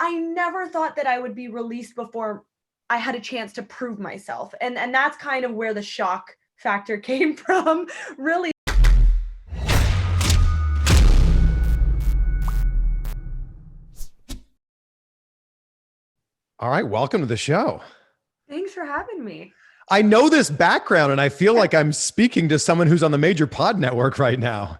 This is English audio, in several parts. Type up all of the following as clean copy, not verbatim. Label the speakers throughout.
Speaker 1: I never thought that I would be released before I had a chance to prove myself. And that's kind of where the shock factor came from, really.
Speaker 2: All right, welcome to the show.
Speaker 1: Thanks for having me.
Speaker 2: I know this background and I feel like I'm speaking to someone who's on the major pod network right now.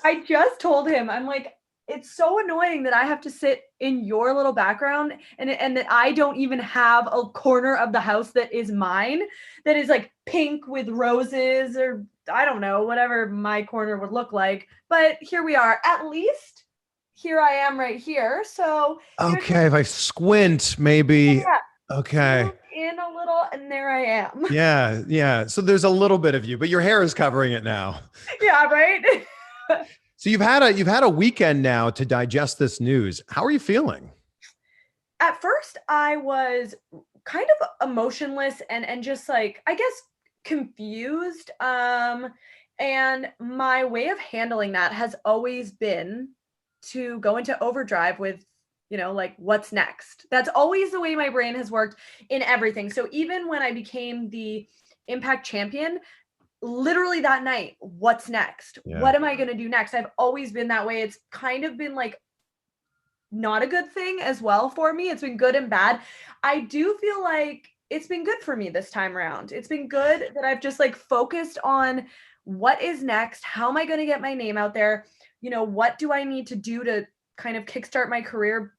Speaker 1: I just told him, I'm like, it's so annoying that I have to sit in your little background and that I don't even have a corner of the house that is mine, that is like pink with roses, or I don't know, whatever my corner would look like. But here we are. At least here I am right here. So
Speaker 2: Okay, if I squint, maybe.
Speaker 1: yeah,
Speaker 2: Okay.
Speaker 1: zoom in a little, and there I am.
Speaker 2: Yeah. So there's a little bit of you, but your hair is covering it now.
Speaker 1: Yeah, right.
Speaker 2: So you've had a weekend now to digest this news. How are you feeling?
Speaker 1: At first, I was kind of emotionless and just like, I guess, confused. And my way of handling that has always been to go into overdrive with, like, what's next. That's always the way my brain has worked in everything. So even when I became the Impact champion, literally that night, what's next?
Speaker 2: Yeah.
Speaker 1: What am I going to do next? I've always been that way. It's kind of been like not a good thing as well for me. It's been good and bad. I do feel like it's been good for me this time around. It's been good that I've just like focused on what is next. How am I going to get my name out there? What do I need to do to kind of kickstart my career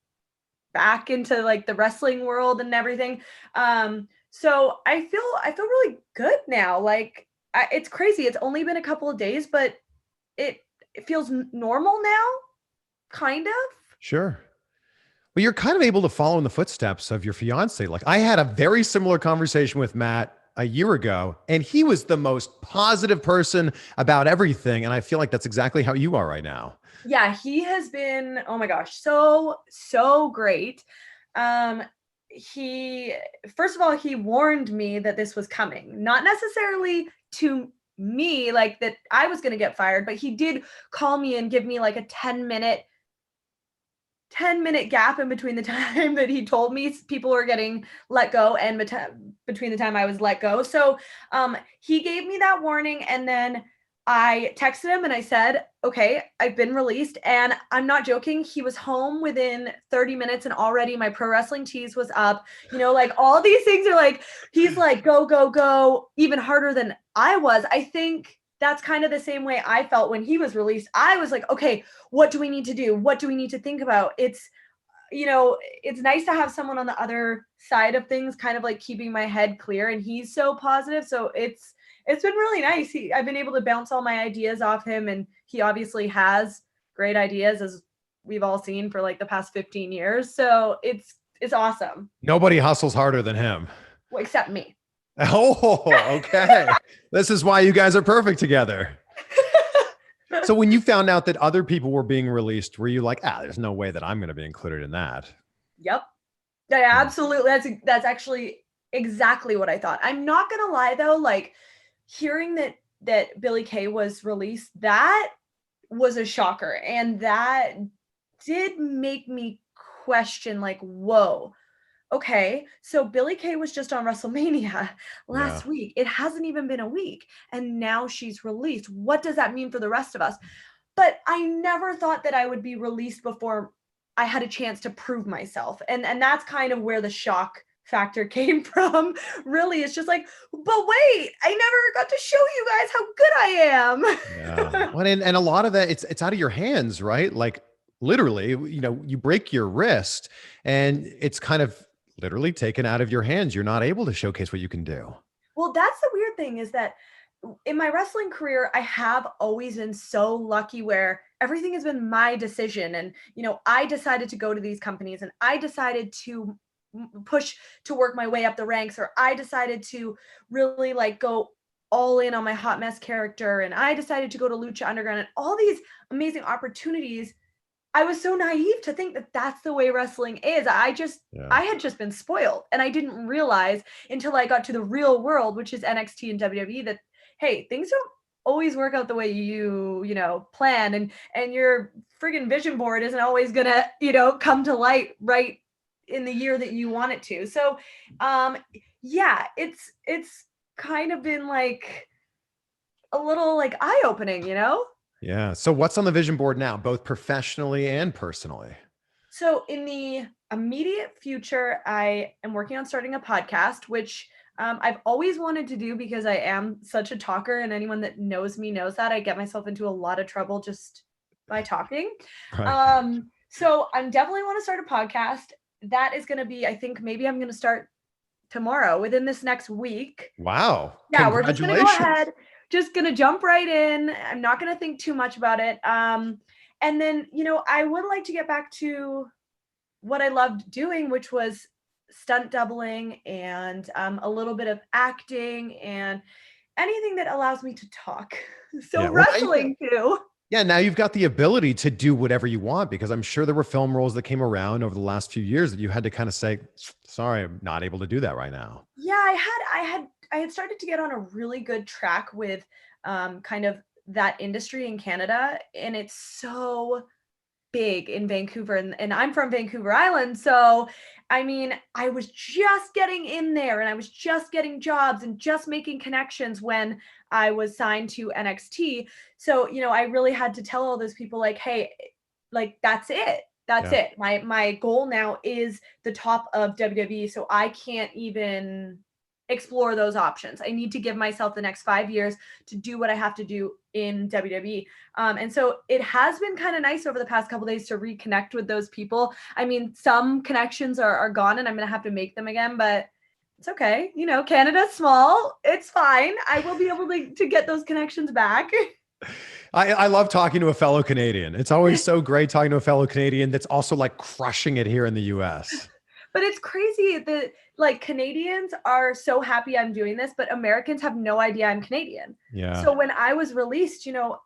Speaker 1: back into like the wrestling world and everything. So I feel really good now. Like, it's crazy. It's only been a couple of days, but it feels normal now, kind of.
Speaker 2: Sure. Well, you're kind of able to follow in the footsteps of your fiance. Like I had a very similar conversation with Matt a year ago, and he was the most positive person about everything. And I feel like that's exactly how you are right now.
Speaker 1: Yeah, he has been, oh my gosh, so great. He First of all, he warned me that this was coming, not necessarily to me, like that I was going to get fired, but he did call me and give me like a 10-minute gap in between the time that he told me people were getting let go and between the time I was let go. So he gave me that warning, and then I texted him and I said, okay, I've been released. And I'm not joking. He was home within 30 minutes and already my pro wrestling tees was up. Like all these things are like, he's like, go, even harder than I was. I think that's kind of the same way I felt when he was released. I was like, okay, what do we need to do? What do we need to think about? It's nice to have someone on the other side of things, kind of like keeping my head clear. And he's so positive. So it's been really nice. I've been able to bounce all my ideas off him, and he obviously has great ideas, as we've all seen for like the past 15 years. So it's awesome.
Speaker 2: Nobody hustles harder than him.
Speaker 1: Well, except me.
Speaker 2: Oh, okay. This is why you guys are perfect together. So when you found out that other people were being released, were you like, there's no way that I'm going to be included in that?
Speaker 1: Yep. Yeah, absolutely. That's actually exactly what I thought. I'm not going to lie though. Like, hearing that Billie Kay was released, that was a shocker. And that did make me question, like, whoa, okay, so Billie Kay was just on WrestleMania last week. It hasn't even been a week. And now she's released. What does that mean for the rest of us? But I never thought that I would be released before I had a chance to prove myself. And that's kind of where the shock factor came from. Really, it's just like, but wait, I never got to show you guys how good I am.
Speaker 2: Yeah. Well, and a lot of that, it's out of your hands, right? Like literally, you break your wrist and it's kind of literally taken out of your hands. You're not able to showcase what you can do.
Speaker 1: Well, that's the weird thing, is that in my wrestling career, I have always been so lucky where everything has been my decision. And, I decided to go to these companies, and I decided to push to work my way up the ranks, or I decided to really like go all in on my hot mess character, and I decided to go to Lucha Underground, and all these amazing opportunities. I was so naive to think that that's the way wrestling is. I had just been spoiled, and I didn't realize until I got to the real world, which is NXT and WWE, that, hey, things don't always work out the way you plan, and your friggin' vision board isn't always gonna, come to light right in the year that you want it to. So yeah, it's kind of been like a little like eye-opening, you know?
Speaker 2: Yeah. So what's on the vision board now, both professionally and personally?
Speaker 1: So in the immediate future, I am working on starting a podcast, which I've always wanted to do because I am such a talker, and anyone that knows me knows that I get myself into a lot of trouble just by talking.
Speaker 2: Right.
Speaker 1: So I'm definitely want to start a podcast. That is going to be, I think maybe I'm going to start tomorrow within this next week.
Speaker 2: Wow.
Speaker 1: Yeah, we're just going to go
Speaker 2: Congratulations.
Speaker 1: ahead, just going to jump right in. I'm not going to think too much about it. And then, I would like to get back to what I loved doing, which was stunt doubling and a little bit of acting and anything that allows me to talk. So
Speaker 2: Yeah. Well,
Speaker 1: wrestling too.
Speaker 2: yeah, now you've got the ability to do whatever you want, because I'm sure there were film roles that came around over the last few years that you had to kind of say, sorry, I'm not able to do that right now.
Speaker 1: Yeah, I had started to get on a really good track with kind of that industry in Canada, and it's so big in Vancouver, and I'm from Vancouver Island. So, I mean, I was just getting in there and I was just getting jobs and just making connections when I was signed to NXT. So, I really had to tell all those people like, hey, like that's it. That's
Speaker 2: Yeah.
Speaker 1: it. My goal now is the top of WWE. So I can't even explore those options. I need to give myself the next 5 years to do what I have to do in WWE. And so it has been kind of nice over the past couple of days to reconnect with those people. I mean, some connections are gone and I'm going to have to make them again, but it's okay. Canada's small. It's fine. I will be able to get those connections back.
Speaker 2: I love talking to a fellow Canadian. It's always so great talking to a fellow Canadian that's also like crushing it here in the US.
Speaker 1: But it's crazy that like Canadians are so happy I'm doing this, but Americans have no idea I'm Canadian.
Speaker 2: Yeah.
Speaker 1: So when I was released, a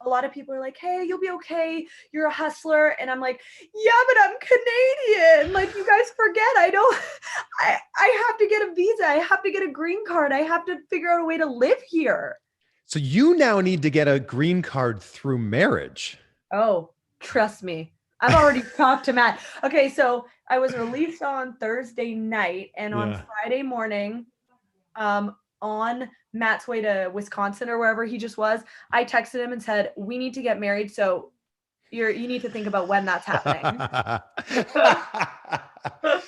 Speaker 1: lot of people are like, hey, you'll be okay. You're a hustler. And I'm like, yeah, but I'm Canadian. Like, you guys forget, I have to get a visa. I have to get a green card. I have to figure out a way to live here.
Speaker 2: So you now need to get a green card through marriage.
Speaker 1: Oh, trust me. I've already talked to Matt. Okay, so I was released on Thursday night, and on Friday morning, on Matt's way to Wisconsin or wherever he just was, I texted him and said, we need to get married. So you need to think about when that's happening.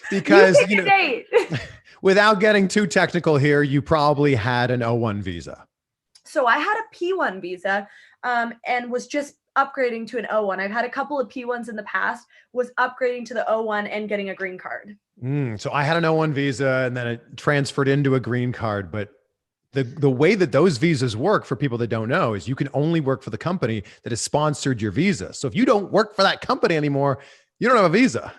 Speaker 2: Because,
Speaker 1: date.
Speaker 2: Without getting too technical here, you probably had an O1 visa.
Speaker 1: So I had a P1 visa and was just upgrading to an O1. I've had a couple of P1s in the past, was upgrading to the O1 and getting a green card.
Speaker 2: So I had an O1 visa and then it transferred into a green card. But the way that those visas work, for people that don't know, is you can only work for the company that has sponsored your visa. So if you don't work for that company anymore, you don't have a visa.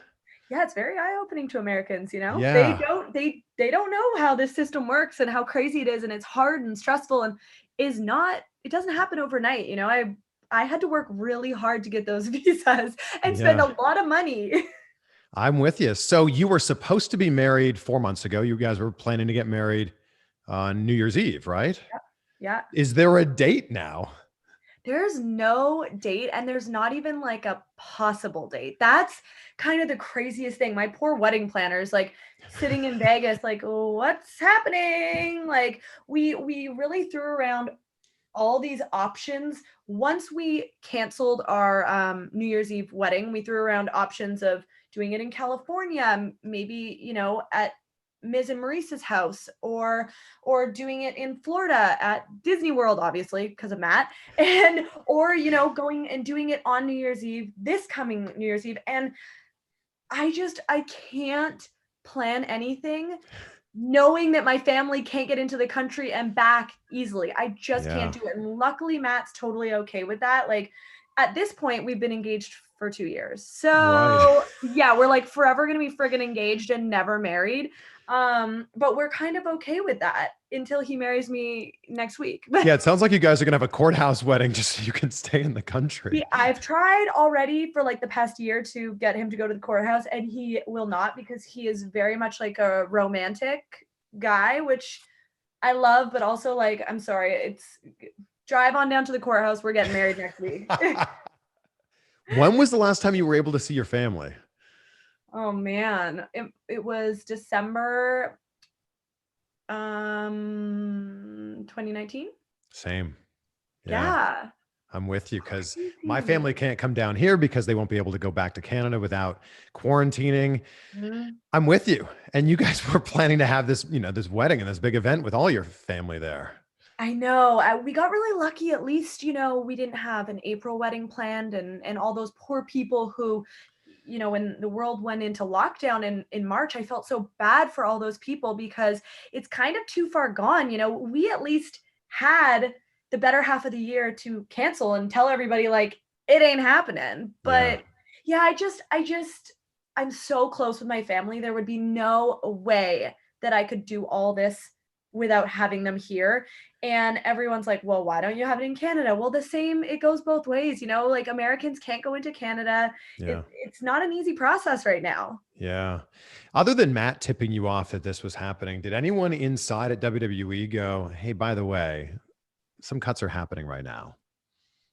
Speaker 1: Yeah, it's very eye-opening to Americans,
Speaker 2: Yeah.
Speaker 1: They don't know how this system works and how crazy it is, and it's hard and stressful and it doesn't happen overnight. I had to work really hard to get those visas and spend a lot of money.
Speaker 2: I'm with you. So you were supposed to be married 4 months ago. You guys were planning to get married on New Year's Eve, right?
Speaker 1: Yeah.
Speaker 2: Is there a date now?
Speaker 1: There's no date, and there's not even like a possible date. That's kind of the craziest thing. My poor wedding planners, like sitting in Vegas, like, what's happening? Like we really threw around all these options. Once we canceled our New Year's Eve wedding, we threw around options of doing it in California, maybe, at Miz and Maurice's house, or doing it in Florida at Disney World, obviously because of Matt, or going and doing it on New Year's Eve, this coming New Year's Eve. And I can't plan anything knowing that my family can't get into the country and back easily. I just can't do it. And luckily Matt's totally okay with that. Like at this point, we've been engaged for 2 years. So yeah, we're like forever going to be friggin' engaged and never married. But we're kind of okay with that until he marries me next week.
Speaker 2: Yeah, it sounds like you guys are going to have a courthouse wedding just so you can stay in the country.
Speaker 1: I've tried already for like the past year to get him to go to the courthouse, and he will not, because he is very much like a romantic guy, which I love, but also like, I'm sorry, it's drive on down to the courthouse. We're getting married next week.
Speaker 2: When was the last time you were able to see your family?
Speaker 1: Oh man, it was December 2019.
Speaker 2: Same. Yeah.
Speaker 1: Yeah.
Speaker 2: I'm with you because my
Speaker 1: Crazy.
Speaker 2: family can't come down here because they won't be able to go back to Canada without quarantining.
Speaker 1: Mhm.
Speaker 2: I'm with you. And you guys were planning to have this, this wedding and this big event with all your family there.
Speaker 1: I know. We got really lucky. At least, we didn't have an April wedding planned, and all those poor people who, when the world went into lockdown in March, I felt so bad for all those people because it's kind of too far gone. We at least had the better half of the year to cancel and tell everybody like it ain't happening.
Speaker 2: Yeah.
Speaker 1: But yeah, I'm so close with my family. There would be no way that I could do all this without having them here. And everyone's like, well, why don't you have it in Canada? Well, it goes both ways, like Americans can't go into Canada.
Speaker 2: Yeah.
Speaker 1: It's not an easy process right now.
Speaker 2: Yeah. Other than Matt tipping you off that this was happening, did anyone inside at WWE go, hey, by the way, some cuts are happening right now?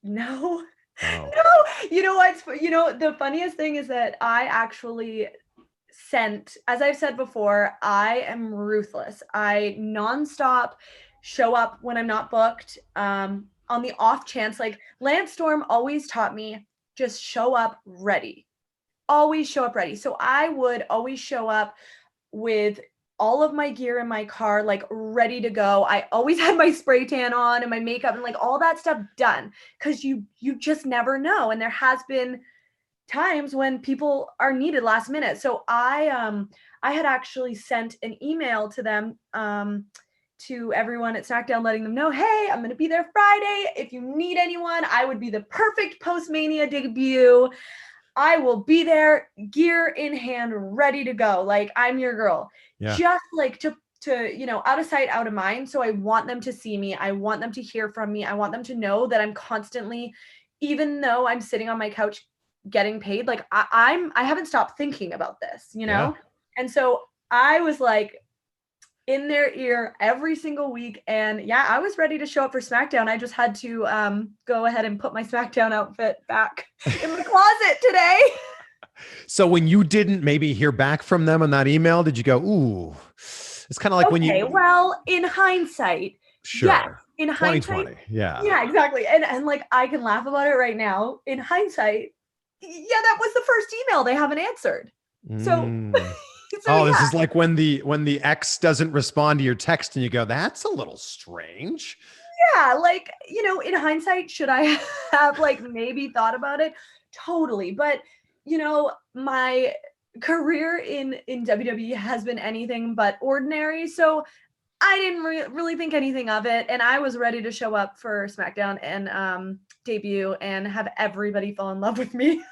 Speaker 1: No,
Speaker 2: Oh,
Speaker 1: no. The funniest thing is that I actually sent, as I've said before, I am ruthless. I nonstop show up when I'm not booked. On the off chance, like Lance Storm always taught me, just show up ready. Always show up ready. So I would always show up with all of my gear in my car, like ready to go. I always had my spray tan on and my makeup and like all that stuff done because you just never know. And there has been times when people are needed last minute. So I had actually sent an email to them, to everyone at SmackDown, letting them know, hey, I'm gonna be there Friday. If you need anyone, I would be the perfect post-Mania debut. I will be there, gear in hand, ready to go. Like I'm your girl.
Speaker 2: yeah.
Speaker 1: Just like to out of sight, out of mind. So I want them to see me. I want them to hear from me. I want them to know that I'm constantly, even though I'm sitting on my couch getting paid, like I haven't stopped thinking about this.
Speaker 2: Yeah.
Speaker 1: And so I was like in their ear every single week. And yeah, I was ready to show up for SmackDown. I just had to go ahead and put my SmackDown outfit back in the closet today.
Speaker 2: So when you didn't maybe hear back from them on that email, did you go, ooh, it's kind of like when
Speaker 1: Okay,
Speaker 2: you,
Speaker 1: well, in hindsight, yes.
Speaker 2: sure,
Speaker 1: In hindsight,
Speaker 2: 2020. Yeah.
Speaker 1: yeah, exactly. And like I can laugh about it right now. In hindsight, yeah, that was the first email they haven't answered. So
Speaker 2: Mm.
Speaker 1: so
Speaker 2: Oh, this
Speaker 1: yeah.
Speaker 2: is like when the ex doesn't respond to your text and you go, that's a little strange.
Speaker 1: Yeah, like, in hindsight, should I have like maybe thought about it? Totally. But, my career in WWE has been anything but ordinary. So I didn't really think anything of it. And I was ready to show up for SmackDown and debut and have everybody fall in love with me.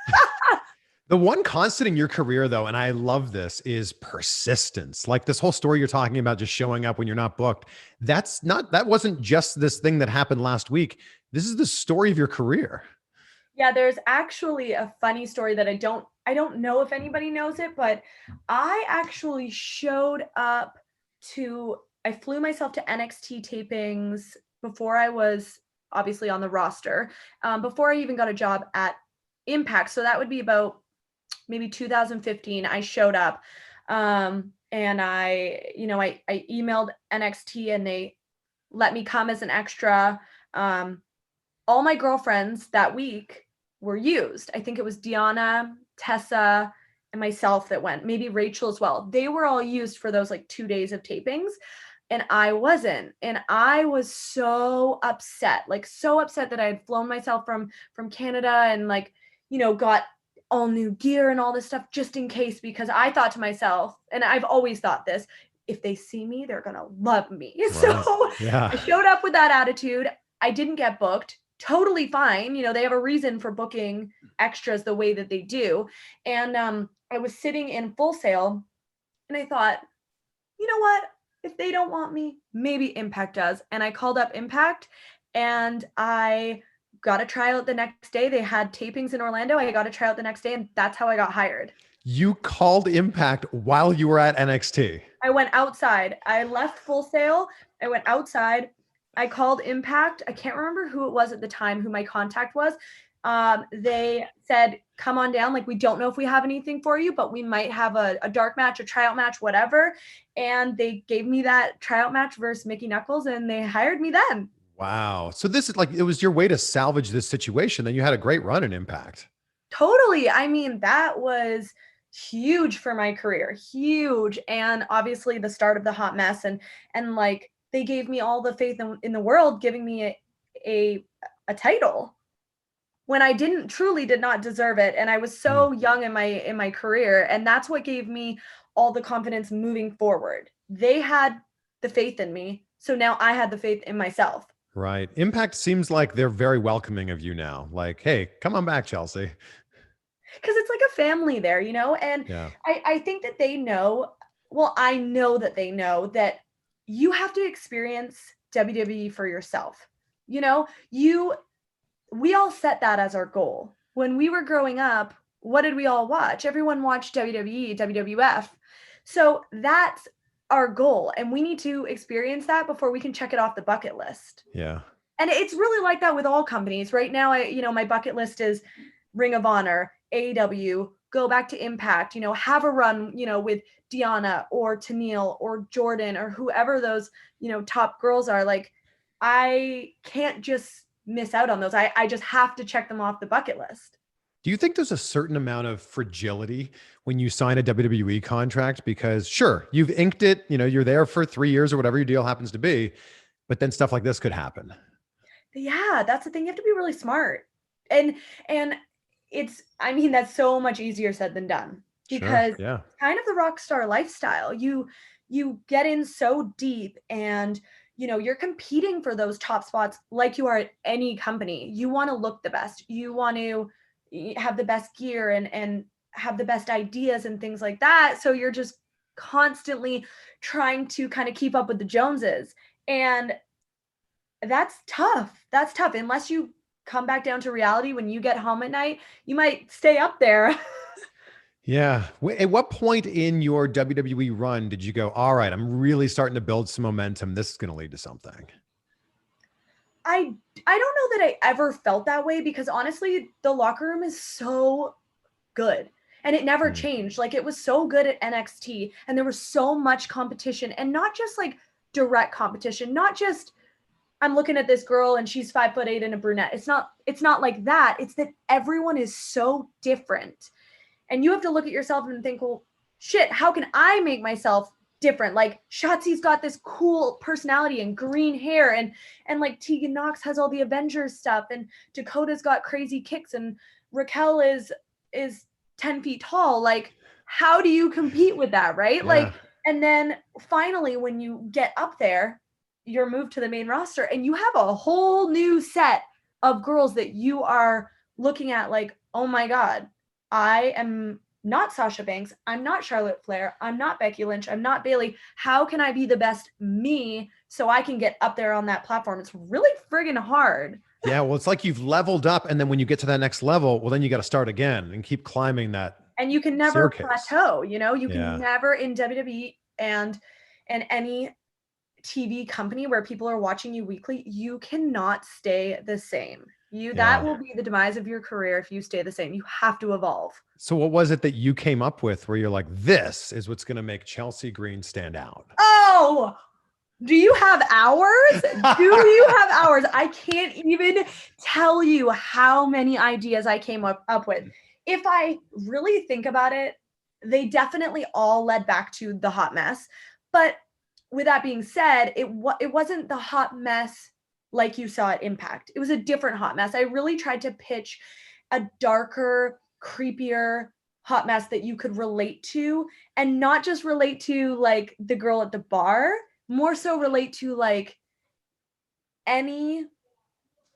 Speaker 2: The one constant in your career, though, and I love this, is persistence. Like this whole story you're talking about, just showing up when you're not booked. That wasn't just this thing that happened last week. This is the story of your career.
Speaker 1: Yeah, there's actually a funny story that I don't know if anybody knows it, but I actually showed up I flew myself to NXT tapings before I was obviously on the roster, before I even got a job at Impact. So that would be about maybe 2015. I showed up, and I emailed NXT and they let me come as an extra. All my girlfriends that week were used. I think it was Deanna, Tessa, and myself that went, maybe Rachel as well. They were all used for those like 2 days of tapings. And I wasn't. And I was so upset, like so upset that I had flown myself from Canada and like, got all new gear and all this stuff just in case, because I thought to myself, and I've always thought this, if they see me, they're gonna love me.
Speaker 2: Right.
Speaker 1: So
Speaker 2: Yeah.
Speaker 1: I showed up with that attitude. I didn't get booked. Totally fine. They have a reason for booking extras the way that they do. And I was sitting in Full Sail and I thought, you know what? If they don't want me, maybe Impact does. And I called up Impact and I got a tryout the next day. They had tapings in Orlando. I got a tryout the next day and that's how I got hired.
Speaker 2: You called Impact while you were at NXT.
Speaker 1: I went outside. I left Full Sail. I went outside. I called Impact. I can't remember who it was at the time, who my contact was. They said, come on down. Like, we don't know if we have anything for you, but we might have a dark match, a tryout match, whatever. And they gave me that tryout match versus Mickey Knuckles, and they hired me then.
Speaker 2: Wow. So this is like, it was your way to salvage this situation. Then you had a great run in Impact.
Speaker 1: Totally. I mean, that was huge for my career, huge. And obviously the start of the hot mess, and like, they gave me all the faith in the world, giving me a title when I did not deserve it. And I was so young in my career. And that's what gave me all the confidence moving forward. They had the faith in me. So now I had the faith in myself.
Speaker 2: Right. Impact seems like they're very welcoming of you now. Like, hey, come on back, Chelsea.
Speaker 1: Because it's like a family there, you know? And
Speaker 2: Yeah.
Speaker 1: I think that they know, well, I know that they know that you have to experience WWE for yourself. You know, we all set that as our goal. When we were growing up, what did we all watch? Everyone watched WWE, WWF. So that's our goal. And we need to experience that before we can check it off the bucket list.
Speaker 2: Yeah.
Speaker 1: And it's really like that with all companies. Right now, my bucket list is Ring of Honor, AEW, go back to Impact, have a run, with Deanna or Tennille or Jordan or whoever those, top girls are. Like, I can't just miss out on those. I just have to check them off the bucket list.
Speaker 2: Do you think there's a certain amount of fragility when you sign a WWE contract? Because sure, you've inked it, you're there for 3 years or whatever your deal happens to be, but then stuff like this could happen.
Speaker 1: Yeah, that's the thing. You have to be really smart. And that's so much easier said than done, because
Speaker 2: Sure, yeah.
Speaker 1: kind of the rock star lifestyle. You get in so deep, and you're competing for those top spots like you are at any company. You want to look the best. You want to have the best gear and have the best ideas and things like that. So you're just constantly trying to kind of keep up with the Joneses. And that's tough. That's tough. Unless you come back down to reality when you get home at night, you might stay up there.
Speaker 2: Yeah. At what point in your WWE run did you go, all right, I'm really starting to build some momentum. This is going to lead to something?
Speaker 1: I don't know that I ever felt that way, because honestly, the locker room is so good and it never changed. Like, it was so good at NXT, and there was so much competition, and not just like direct competition, not just I'm looking at this girl and she's 5'8" and a brunette. It's not like that. It's that everyone is so different. And you have to look at yourself and think, well, shit, how can I make myself different? Like, Shotzi's got this cool personality and green hair, and like Tegan Knox has all the Avengers stuff, and Dakota's got crazy kicks, and Raquel is 10 feet tall. Like, how do you compete with that, right?
Speaker 2: Yeah.
Speaker 1: Like, and then finally, when you get up there, you're moved to the main roster, and you have a whole new set of girls that you are looking at like, oh my God, I am not Sasha Banks. I'm not Charlotte Flair. I'm not Becky Lynch. I'm not Bayley. How can I be the best me so I can get up there on that platform? It's really friggin' hard.
Speaker 2: Yeah. Well, it's like you've leveled up, and then when you get to that next level, well, then you got to start again and keep climbing that.
Speaker 1: And you can never
Speaker 2: staircase.
Speaker 1: plateau, you can never, in WWE and any TV company where people are watching you weekly, you cannot stay the same. That will be the demise of your career if you stay the same. You have to evolve.
Speaker 2: So what was it that you came up with where you're like, this is what's going to make Chelsea Green stand out?
Speaker 1: Oh, do you have hours? Do you have hours? I can't even tell you how many ideas I came up with. If I really think about it, they definitely all led back to the hot mess. But with that being said, it wasn't the hot mess like you saw at Impact. It was a different hot mess. I really tried to pitch a darker, creepier hot mess that you could relate to, and not just relate to like the girl at the bar, more so relate to like any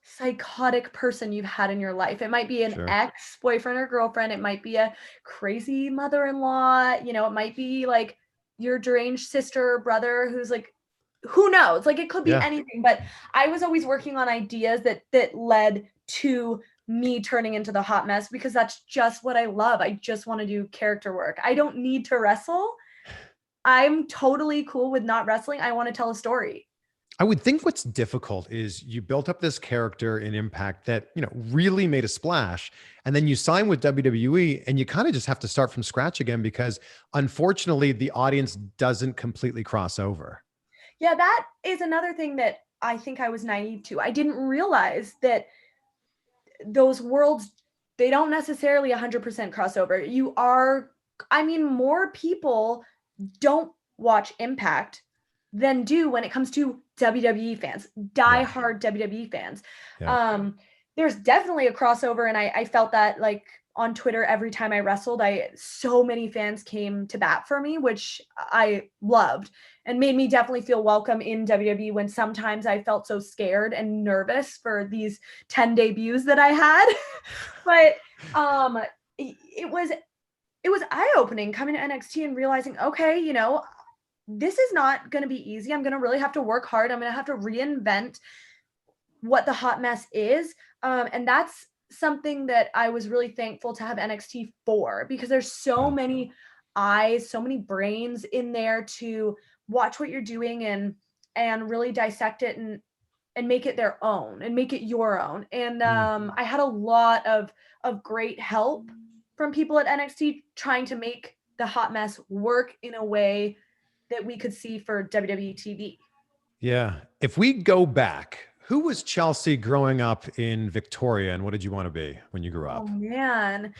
Speaker 1: psychotic person you've had in your life. It might be an ex-boyfriend or girlfriend. It might be a crazy mother-in-law. It might be like your deranged sister or brother who's like, who knows? Like, it could be anything. But I was always working on ideas that led to me turning into the hot mess, because that's just what I love. I just want to do character work. I don't need to wrestle. I'm totally cool with not wrestling. I want to tell a story.
Speaker 2: I would think what's difficult is you built up this character in Impact that, really made a splash. And then you sign with WWE and you kind of just have to start from scratch again because unfortunately the audience doesn't completely cross over.
Speaker 1: Yeah, that is another thing that I think I was naive to. I didn't realize that those worlds, they don't necessarily 100% cross over. More people don't watch Impact than do when it comes to WWE fans, diehard WWE fans.
Speaker 2: Yeah.
Speaker 1: There's definitely a crossover, and I felt that like on Twitter every time I wrestled, so many fans came to bat for me, which I loved and made me definitely feel welcome in WWE when sometimes I felt so scared and nervous for these 10 debuts that I had. But it was eye-opening coming to NXT and realizing, okay, this is not going to be easy. I'm going to really have to work hard. I'm going to have to reinvent what the hot mess is. And that's something that I was really thankful to have NXT for, because there's so many eyes, so many brains in there to watch what you're doing and really dissect it and make it their own and make it your own. And I had a lot of great help from people at NXT trying to make the hot mess work in a way that we could see for WWE TV.
Speaker 2: Yeah. If we go back, who was Chelsea growing up in Victoria and what did you want to be when you grew
Speaker 1: Oh
Speaker 2: up?
Speaker 1: man.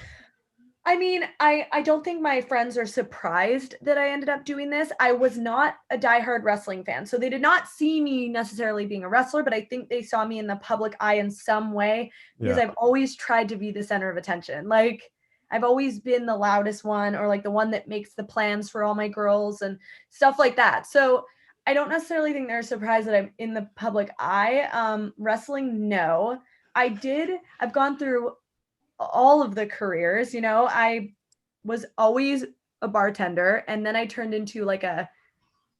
Speaker 1: I don't think my friends are surprised that I ended up doing this. I was not a diehard wrestling fan, so they did not see me necessarily being a wrestler, but I think they saw me in the public eye in some way because
Speaker 2: Yeah.
Speaker 1: I've always tried to be the center of attention. Like I've always been the loudest one, or like the one that makes the plans for all my girls and stuff like that. So I don't necessarily think they're surprised that I'm in the public eye. Wrestling, no. I've gone through all of the careers. I was always a bartender, and then I turned into like a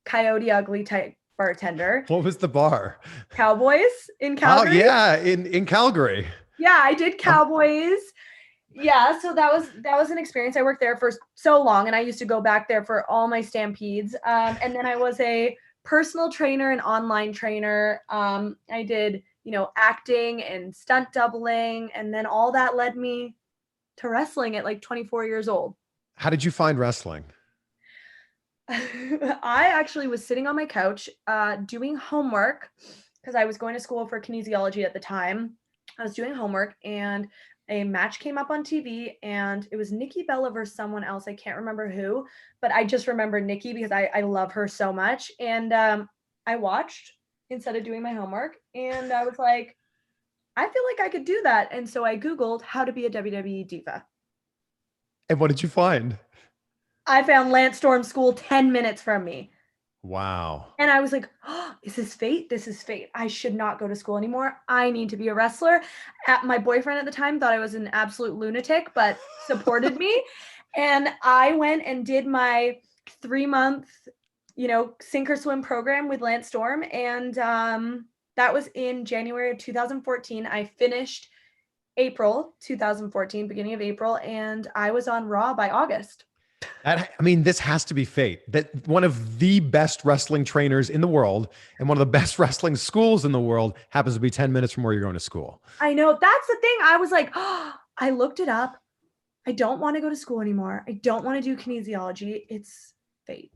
Speaker 1: Coyote Ugly type bartender.
Speaker 2: What was the bar?
Speaker 1: Cowboys in
Speaker 2: Oh
Speaker 1: Calgary.
Speaker 2: yeah, in Calgary.
Speaker 1: Yeah, I did Cowboys. Yeah, so that was an experience. I worked there for so long, and I used to go back there for all my stampedes. And then I was a personal trainer and online trainer. I did acting and stunt doubling, and then all that led me to wrestling at like 24 years old.
Speaker 2: How did you find wrestling?
Speaker 1: I actually was sitting on my couch doing homework because I was going to school for kinesiology at the time. I was doing homework and a match came up on TV, and it was Nikki Bella versus someone else. I can't remember who, but I just remember Nikki because I love her so much. And I watched instead of doing my homework, and I was like, I feel like I could do that. And so I Googled how to be a WWE diva.
Speaker 2: And what did you find?
Speaker 1: I found Lance Storm School 10 minutes from me.
Speaker 2: Wow.
Speaker 1: And I was like, oh, is this fate? This is fate. I should not go to school anymore. I need to be a wrestler. My boyfriend at the time thought I was an absolute lunatic, but supported me. And I went and did my 3-month, sink or swim program with Lance Storm. And that was in January of 2014. I finished April 2014, beginning of April, and I was on Raw by August.
Speaker 2: This has to be fate. That one of the best wrestling trainers in the world and one of the best wrestling schools in the world happens to be 10 minutes from where you're going to school.
Speaker 1: I know. That's the thing. I was like, oh, I looked it up. I don't want to go to school anymore. I don't want to do kinesiology. It's fate.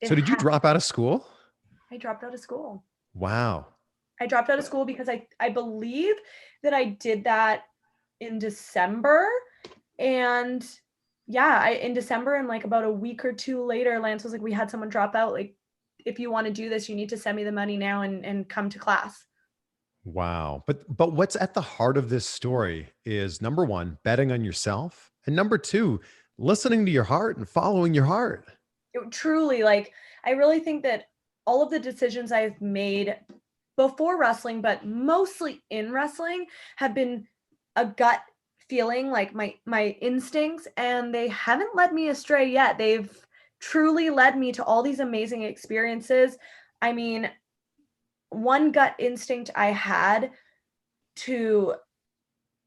Speaker 2: So did you drop out of school?
Speaker 1: I dropped out of school.
Speaker 2: Wow.
Speaker 1: I dropped out of school because I believe that I did that in December. And yeah, in December, and like about a week or two later, Lance was like, we had someone drop out. Like, if you want to do this, you need to send me the money now and come to class.
Speaker 2: Wow. But what's at the heart of this story is, number one, betting on yourself. And number two, listening to your heart and following your heart.
Speaker 1: Truly, like, I really think that all of the decisions I've made before wrestling, but mostly in wrestling, have been a gut feeling, like my instincts, and they haven't led me astray yet. They've truly led me to all these amazing experiences. I mean, one gut instinct I had to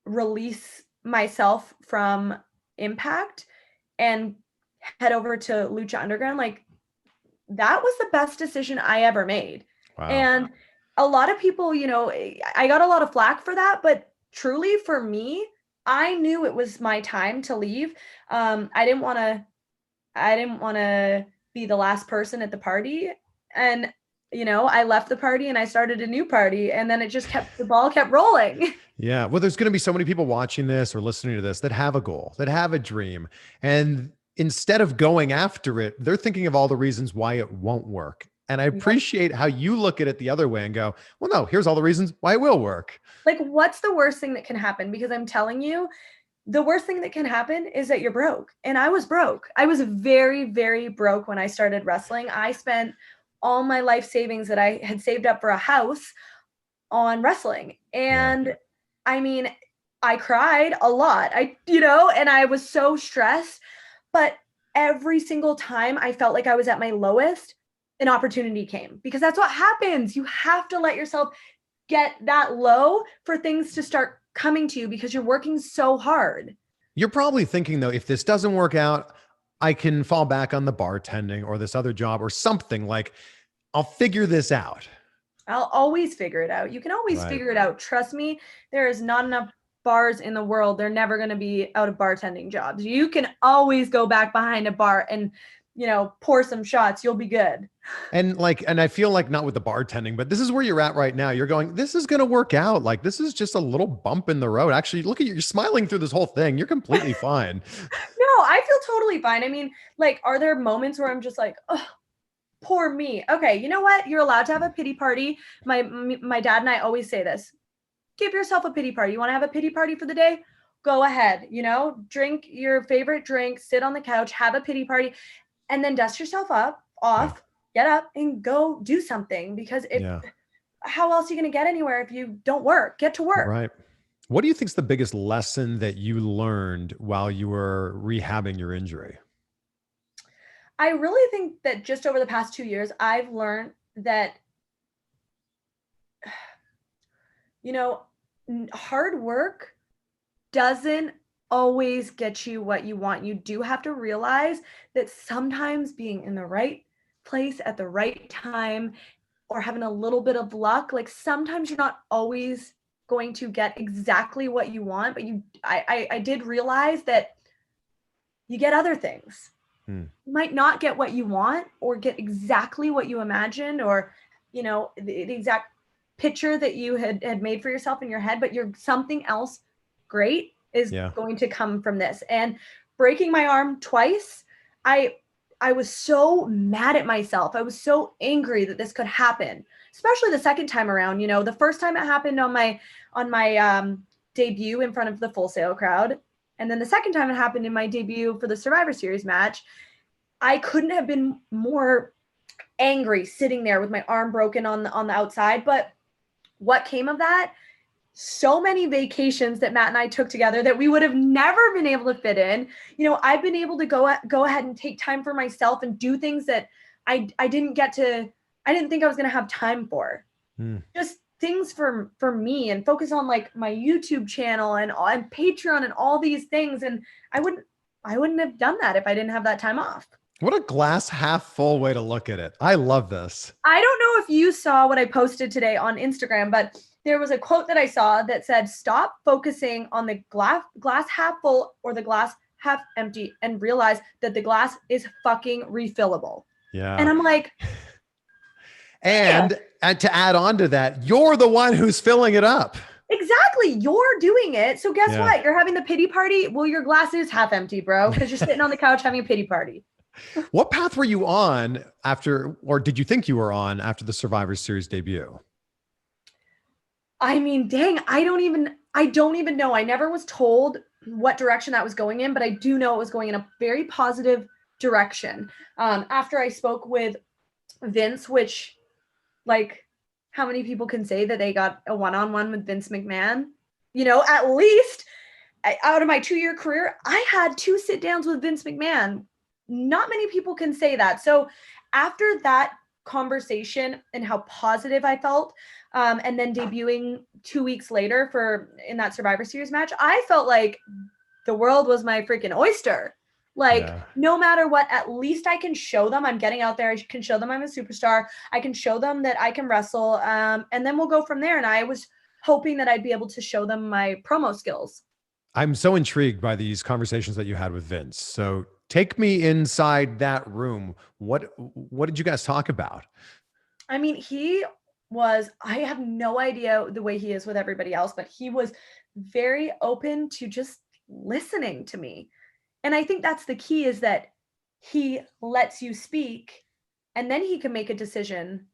Speaker 1: release myself from Impact and head over to Lucha Underground, like that was the best decision I ever made.
Speaker 2: Wow.
Speaker 1: And a lot of people, I got a lot of flack for that, but truly for me, I knew it was my time to leave. I didn't want to be the last person at the party. And, I left the party and I started a new party, and then the ball kept rolling.
Speaker 2: Yeah. Well, there's going to be so many people watching this or listening to this that have a goal, that have a dream. And instead of going after it, they're thinking of all the reasons why it won't work. And I appreciate how you look at it the other way and go, well, no, here's all the reasons why it will work.
Speaker 1: Like, what's the worst thing that can happen? Because I'm telling you, the worst thing that can happen is that you're broke. And I was broke. I was very, very broke when I started wrestling. I spent all my life savings that I had saved up for a house on wrestling. And I mean, I cried a lot. And I was so stressed, but every single time I felt like I was at my lowest, an opportunity came, because that's what happens. You have to let yourself get that low for things to start coming to you, because you're working so hard.
Speaker 2: You're probably thinking, though, if this doesn't work out, I can fall back on the bartending or this other job or something. Like, I'll figure this out.
Speaker 1: I'll always figure it out. You can always figure it out. Trust me, there is not enough bars in the world. They're never going to be out of bartending jobs. You can always go back behind a bar and, pour some shots. You'll be good.
Speaker 2: And I feel like, not with the bartending, but this is where you're at right now. You're going, this is going to work out. Like, this is just a little bump in the road. Actually, look at you. You're smiling through this whole thing. You're completely fine.
Speaker 1: No, I feel totally fine. I mean, like, are there moments where I'm just like, oh, poor me? Okay, you know what? You're allowed to have a pity party. My dad and I always say this. Give yourself a pity party. You want to have a pity party for the day? Go ahead. Drink your favorite drink, sit on the couch, have a pity party, and then dust yourself off, get up and go do something. Because how else are you going to get anywhere if you don't work? Get to work.
Speaker 2: Right. What do you think is the biggest lesson that you learned while you were rehabbing your injury?
Speaker 1: I really think that just over the past 2 years, I've learned that, hard work doesn't always get you what you want. You do have to realize that sometimes being in the right place at the right time, or having a little bit of luck, like, sometimes you're not always going to get exactly what you want, but I did realize that you get other things. You might not get what you want or get exactly what you imagined, or, the exact picture that you had made for yourself in your head, but you're something else great is going to come from this. And breaking my arm twice, I was so mad at myself. I was so angry that this could happen, especially the second time around. The first time it happened on my debut in front of the Full Sail crowd. And then the second time it happened in my debut for the Survivor Series match. I couldn't have been more angry sitting there with my arm broken on the outside. But what came of that? So many vacations that Matt and I took together that we would have never been able to fit in. I've been able to go ahead and take time for myself and do things that I didn't think I was going to have time for. Just things for me, and focus on, like, my YouTube channel and Patreon and all these things. And I wouldn't have done that if I didn't have that time off.
Speaker 2: What a glass half full way to look at it. I love this.
Speaker 1: I don't know if you saw what I posted today on Instagram, but there was a quote that I saw that said, stop focusing on the glass half full or the glass half empty, and realize that the glass is fucking refillable.
Speaker 2: Yeah.
Speaker 1: And I'm like,
Speaker 2: and to add on to that, you're the one who's filling it up.
Speaker 1: Exactly. You're doing it. So guess what? You're having the pity party. Well, your glass is half empty, bro, because you're sitting on the couch having a pity party.
Speaker 2: What path were you on after, or did you think you were on after the Survivor Series debut?
Speaker 1: I mean, dang, I don't even know. I never was told what direction that was going in, but I do know it was going in a very positive direction. After I spoke with Vince, which, like, how many people can say that they got a one-on-one with Vince McMahon? At least out of my 2-year career, I had 2 sit-downs with Vince McMahon. Not many people can say that. So after that conversation and how positive I felt, and then debuting 2 weeks later in that Survivor Series match, I felt like the world was my freaking oyster. Like,
Speaker 2: Yeah.
Speaker 1: no matter what, at least I can show them I'm getting out there. I can show them I'm a superstar. I can show them that I can wrestle. And then we'll go from there. And I was hoping that I'd be able to show them my promo skills.
Speaker 2: I'm so intrigued by these conversations that you had with Vince. So take me inside that room. What did you guys talk about?
Speaker 1: I mean, I have no idea the way he is with everybody else, but he was very open to just listening to me. And I think that's the key, is that he lets you speak and then he can make a decision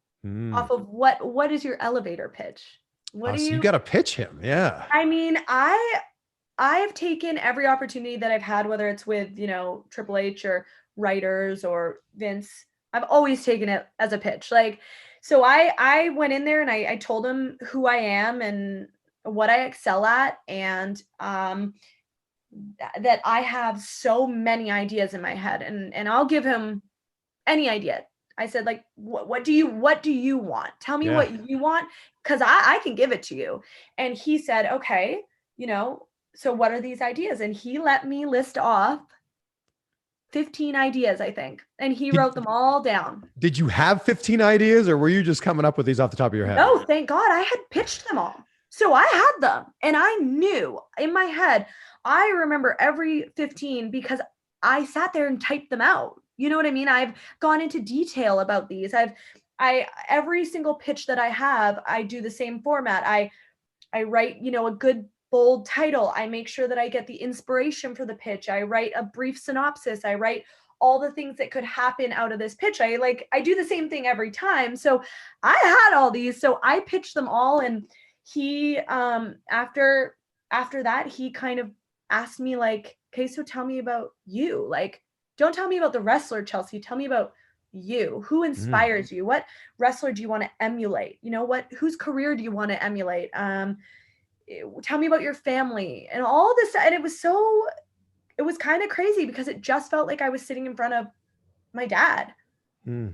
Speaker 1: off of what is your elevator pitch? What do
Speaker 2: So
Speaker 1: you
Speaker 2: you got to pitch him. Yeah.
Speaker 1: I mean, I've taken every opportunity that I've had, whether it's with, Triple H or writers or Vince. I've always taken it as a pitch. Like, so I went in there and I told him who I am and what I excel at, and that I have so many ideas in my head, and I'll give him any idea. I said, like, what do you want? Tell me what you want, because I can give it to you. And he said, okay, so what are these ideas? And he let me list off 15 ideas, I think. And he wrote them all down.
Speaker 2: Did you have 15 ideas, or were you just coming up with these off the top of your head?
Speaker 1: No, thank God I had pitched them all. So I had them, and I knew in my head, I remember every 15 because I sat there and typed them out. You know what I mean? I've gone into detail about these. Every single pitch that I have, I do the same format. I write, a good bold title. I make sure that I get the inspiration for the pitch. I write a brief synopsis. I write all the things that could happen out of this pitch. I do the same thing every time. So I had all these. So I pitched them all. And he, after that, he kind of asked me, like, okay, so tell me about you. Like, don't tell me about the wrestler, Chelsea. Tell me about you. Who inspires you? What wrestler do you want to emulate? Whose career do you want to emulate? Tell me about your family and all this. And it was kind of crazy because it just felt like I was sitting in front of my dad,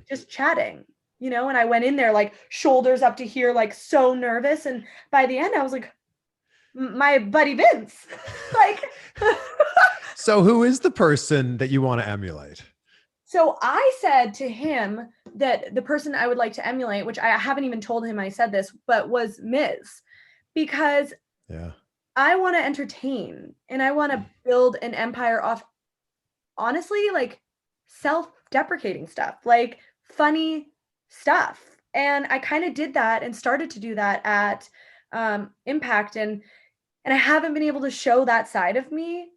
Speaker 1: just chatting, and I went in there like shoulders up to here, like so nervous. And by the end I was like, my buddy Vince. Like,
Speaker 2: so who is the person that you want to emulate?
Speaker 1: So I said to him that the person I would like to emulate, which I haven't even told him I said this, but was Miz, because I want to entertain and I want to build an empire off, honestly, like self-deprecating stuff, like funny stuff. And I kind of did that and started to do that at Impact. And I haven't been able to show that side of me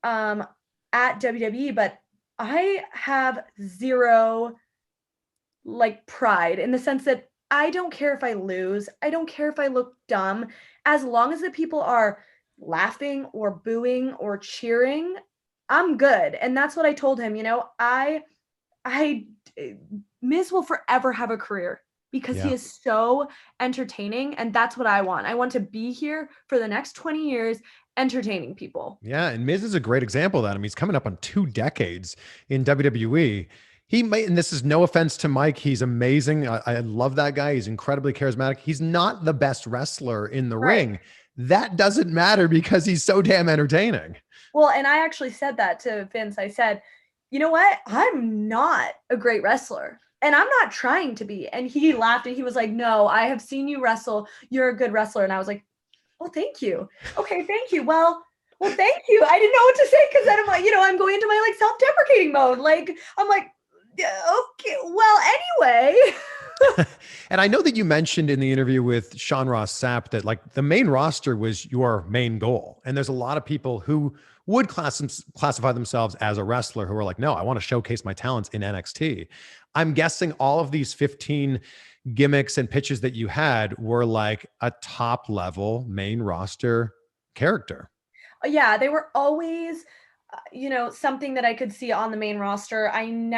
Speaker 1: at WWE, but I have zero like pride in the sense that I don't care if I lose. I don't care if I look dumb. As long as the people are laughing or booing or cheering, I'm good. And that's what I told him. Miz will forever have a career because he is so entertaining. And that's what I want. I want to be here for the next 20 years entertaining people.
Speaker 2: Yeah. And Miz is a great example of that. I mean, he's coming up on 2 decades in WWE. And this is no offense to Mike. He's amazing. I love that guy. He's incredibly charismatic. He's not the best wrestler in the ring. That doesn't matter because he's so damn entertaining.
Speaker 1: Well, and I actually said that to Vince. I said, you know what? I'm not a great wrestler and I'm not trying to be. And he laughed and he was like, no, I have seen you wrestle. You're a good wrestler. And I was like, well, thank you. Okay, thank you. Well, thank you. I didn't know what to say because then I'm like, I'm going into my like self-deprecating mode. Like, I'm like, okay, well, anyway.
Speaker 2: And I know that you mentioned in the interview with Sean Ross Sapp that like the main roster was your main goal. And there's a lot of people who would classify themselves as a wrestler who are like, no, I want to showcase my talents in NXT. I'm guessing all of these 15 gimmicks and pitches that you had were like a top level main roster character.
Speaker 1: Yeah, they were always, something that I could see on the main roster. I am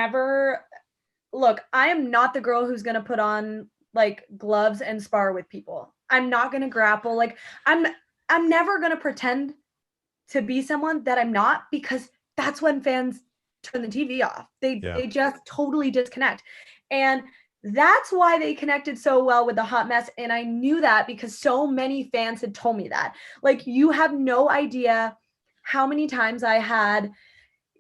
Speaker 1: not the girl who's going to put on like gloves and spar with people. I'm not going to grapple. Like I'm never going to pretend to be someone that I'm not, because that's when fans turn the TV off. They just totally disconnect. And that's why they connected so well with the Hot Mess. And I knew that because so many fans had told me that. Like, you have no idea how many times I had,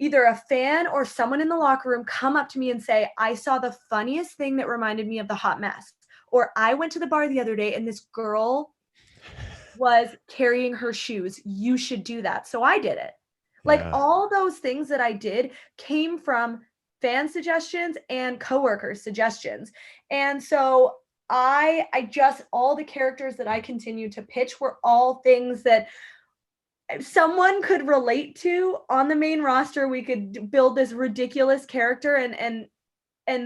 Speaker 1: either a fan or someone in the locker room come up to me and say, I saw the funniest thing that reminded me of the hot mess. Or I went to the bar the other day and this girl was carrying her shoes. You should do that. So I did it. Like all those things that I did came from fan suggestions and coworker suggestions. And so I just, all the characters that I continue to pitch were all things that someone could relate to on the main roster. We could build this ridiculous character and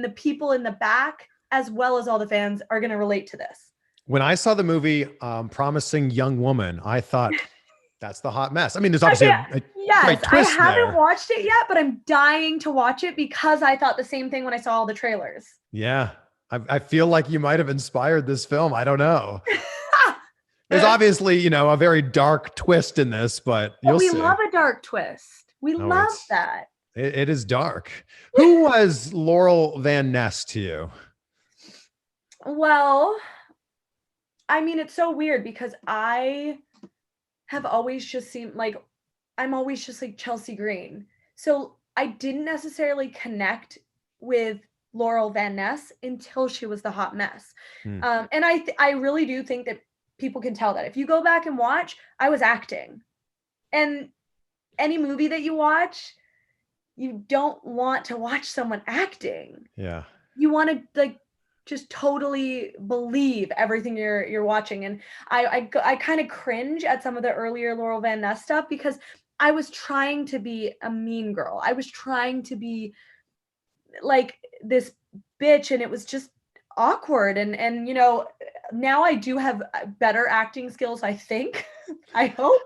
Speaker 1: the people in the back, as well as all the fans, are going to relate to this.
Speaker 2: When I saw the movie Promising Young Woman, I thought that's the hot mess. I mean, there's obviously a great twist
Speaker 1: I haven't watched it yet, but I'm dying to watch it because I thought the same thing when I saw all the trailers.
Speaker 2: Yeah. I feel like you might have inspired this film. I don't know. There's obviously, you know, a very dark twist in this, but you'll see.
Speaker 1: We love a dark twist. We love that.
Speaker 2: It is dark. Who was Laurel Van Ness to you?
Speaker 1: Well, I mean, it's so weird because I have always just seemed like I'm always just like Chelsea Green. So I didn't necessarily connect with Laurel Van Ness until she was the hot mess. And I really do think that people can tell that. If you go back and watch, I was acting. And any movie that you watch, you don't want to watch someone acting.
Speaker 2: Yeah.
Speaker 1: You want to like just totally believe everything you're watching. And I kind of cringe at some of the earlier Laurel Van Ness stuff because I was trying to be a mean girl. I was trying to be like this bitch, and it was just awkward. And you know, now I do have better acting skills, I think. I hope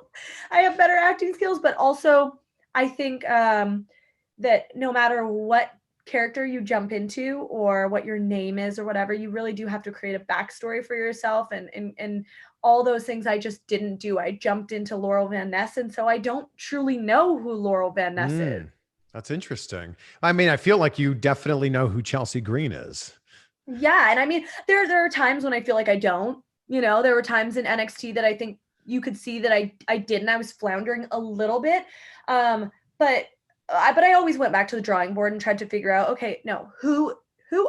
Speaker 1: I have better acting skills, but also I think that no matter what character you jump into or what your name is or whatever, you really do have to create a backstory for yourself, and all those things I just didn't do. I jumped into Laurel Van Ness, and so I don't truly know who Laurel Van Ness is.
Speaker 2: That's interesting. I mean, I feel like you definitely know who Chelsea Green is.
Speaker 1: Yeah, and I mean, there are times when I feel like I don't. You know, there were times in NXT that I think you could see that I didn't. I was floundering a little bit, but I always went back to the drawing board and tried to figure out, okay, no, who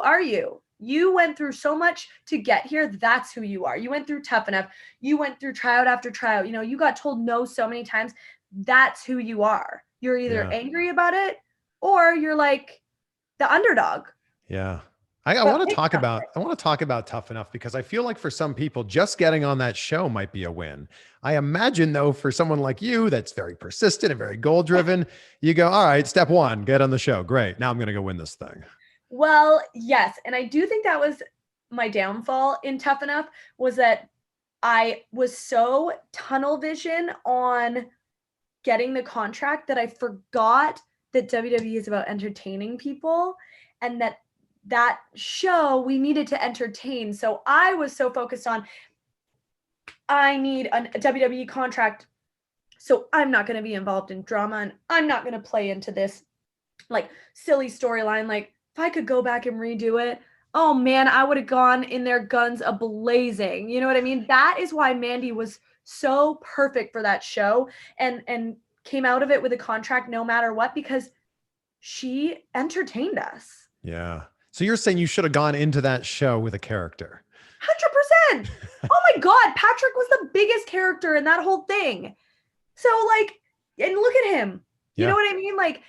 Speaker 1: are you? You went through so much to get here. That's who you are. You went through Tough Enough. You went through tryout after tryout. You know, you got told no so many times. That's who you are. You're either angry about it or you're like the underdog.
Speaker 2: Yeah. I want to talk about Tough Enough because I feel like for some people, just getting on that show might be a win. I imagine though, for someone like you, that's very persistent and very goal driven, you go, all right, step one, get on the show. Great. Now I'm going to go win this thing.
Speaker 1: Well, yes. And I do think that was my downfall in Tough Enough, was that I was so tunnel vision on getting the contract that I forgot that WWE is about entertaining people, and that show we needed to entertain. So I was so focused on, I need a WWE contract, so I'm not going to be involved in drama, and I'm not going to play into this like silly storyline. Like if I could go back and redo it, oh man, I would have gone in there guns a blazing. You know what I mean? That is why Mandy was so perfect for that show and came out of it with a contract no matter what, because she entertained us.
Speaker 2: Yeah. So you're saying you should have gone into that show with a character.
Speaker 1: 100%. Oh my God. Patrick was the biggest character in that whole thing. So like, and look at him. You know what I mean? Like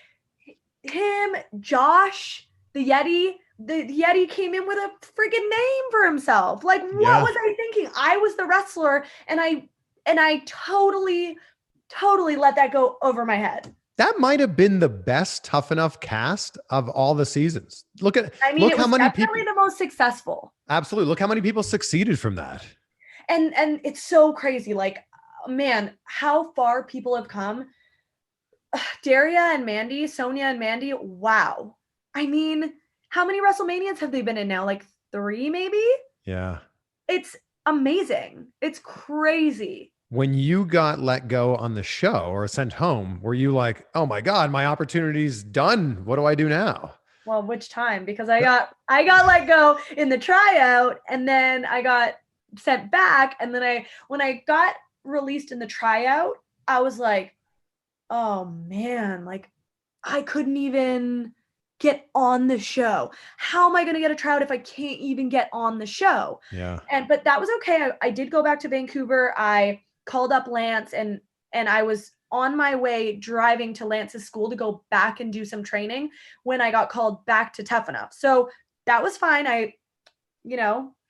Speaker 1: him, Josh, the Yeti came in with a freaking name for himself. Like, what was I thinking? I was the wrestler, and I totally let that go over my head.
Speaker 2: That might have been the best Tough Enough cast of all the seasons. Look how many people,
Speaker 1: definitely the most successful.
Speaker 2: Absolutely. Look how many people succeeded from that.
Speaker 1: And it's so crazy. Like, man, how far people have come. Daria and Mandy, Sonia and Mandy. Wow. I mean, how many WrestleManias have they been in now? Like 3, maybe?
Speaker 2: Yeah.
Speaker 1: It's amazing. It's crazy.
Speaker 2: When you got let go on the show or sent home, were you like, oh my God, my opportunity's done. What do I do now?
Speaker 1: Well, which time? Because I got let go in the tryout, and then I got sent back. And then when I got released in the tryout, I was like, oh man, like I couldn't even get on the show. How am I going to get a tryout if I can't even get on the show?
Speaker 2: Yeah.
Speaker 1: But that was okay. I did go back to Vancouver. I called up Lance and I was on my way driving to Lance's school to go back and do some training when I got called back to Tough Enough. So that was fine. I,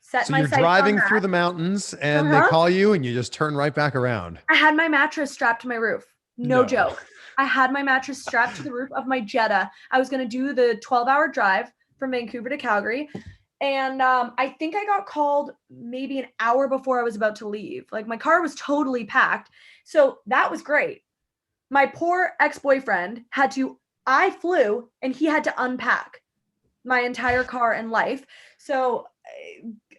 Speaker 1: set
Speaker 2: So
Speaker 1: my
Speaker 2: you're
Speaker 1: sights
Speaker 2: driving
Speaker 1: on
Speaker 2: through
Speaker 1: that.
Speaker 2: the mountains and they call you and you just turn right back around.
Speaker 1: I had my mattress strapped to my roof. No joke. I had my mattress strapped to the roof of my Jetta. I was going to do the 12-hour drive from Vancouver to Calgary. And I think I got called maybe an hour before I was about to leave. Like my car was totally packed. So that was great. My poor ex-boyfriend I flew and he had to unpack my entire car and life. So,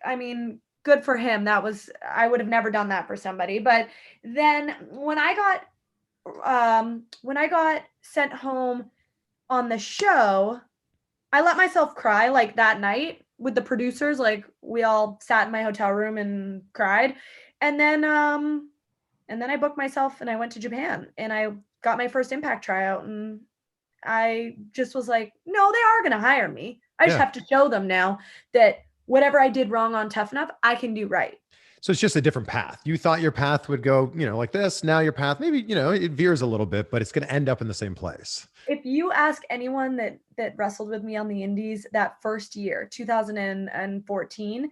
Speaker 1: I mean, good for him. I would have never done that for somebody. But then when I got sent home on the show, I let myself cry like that night with the producers. Like we all sat in my hotel room and cried. And then I booked myself and I went to Japan and I got my first Impact tryout and I just was like, no, they are going to hire me. I just have to show them now that whatever I did wrong on Tough Enough, I can do right.
Speaker 2: So it's just a different path. You thought your path would go, like this. Now your path, maybe, it veers a little bit, but it's going to end up in the same place.
Speaker 1: If you ask anyone that wrestled with me on the indies that first year, 2014,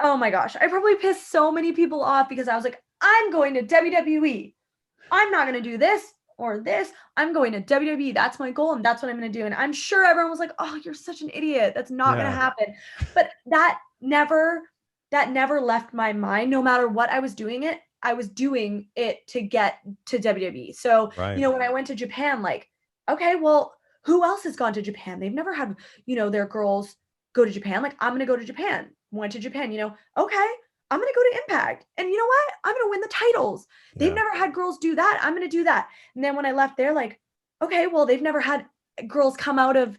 Speaker 1: oh my gosh, I probably pissed so many people off because I was like, I'm going to WWE. I'm not going to do this or this. I'm going to WWE. That's my goal and that's what I'm going to do. And I'm sure everyone was like, oh, you're such an idiot. That's not going to happen. But that never left my mind. No matter what I was doing it to get to WWE. So, when I went to Japan, like, okay, well, who else has gone to Japan? They've never had, their girls go to Japan. Like, I'm going to go to Japan. Went to Japan, okay, I'm going to go to Impact. And you know what? I'm going to win the titles. They've never had girls do that. I'm going to do that. And then when I left there, like, okay, well, they've never had girls come out of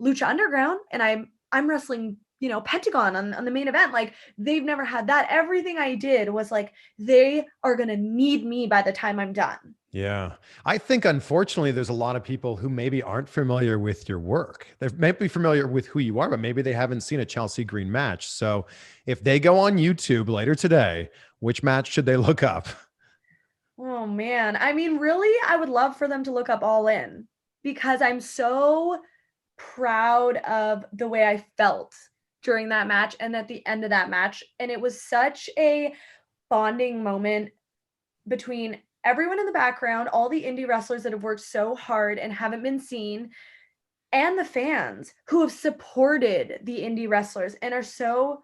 Speaker 1: Lucha Underground and I'm wrestling, Pentagon on the main event. Like they've never had that. Everything I did was like, they are going to need me by the time I'm done.
Speaker 2: Yeah. I think, unfortunately, there's a lot of people who maybe aren't familiar with your work. They may be familiar with who you are, but maybe they haven't seen a Chelsea Green match. So if they go on YouTube later today, which match should they look up?
Speaker 1: Oh, man. I mean, really, I would love for them to look up All In because I'm so proud of the way I felt during that match and at the end of that match. And it was such a bonding moment between everyone in the background, all the indie wrestlers that have worked so hard and haven't been seen, and the fans who have supported the indie wrestlers and are so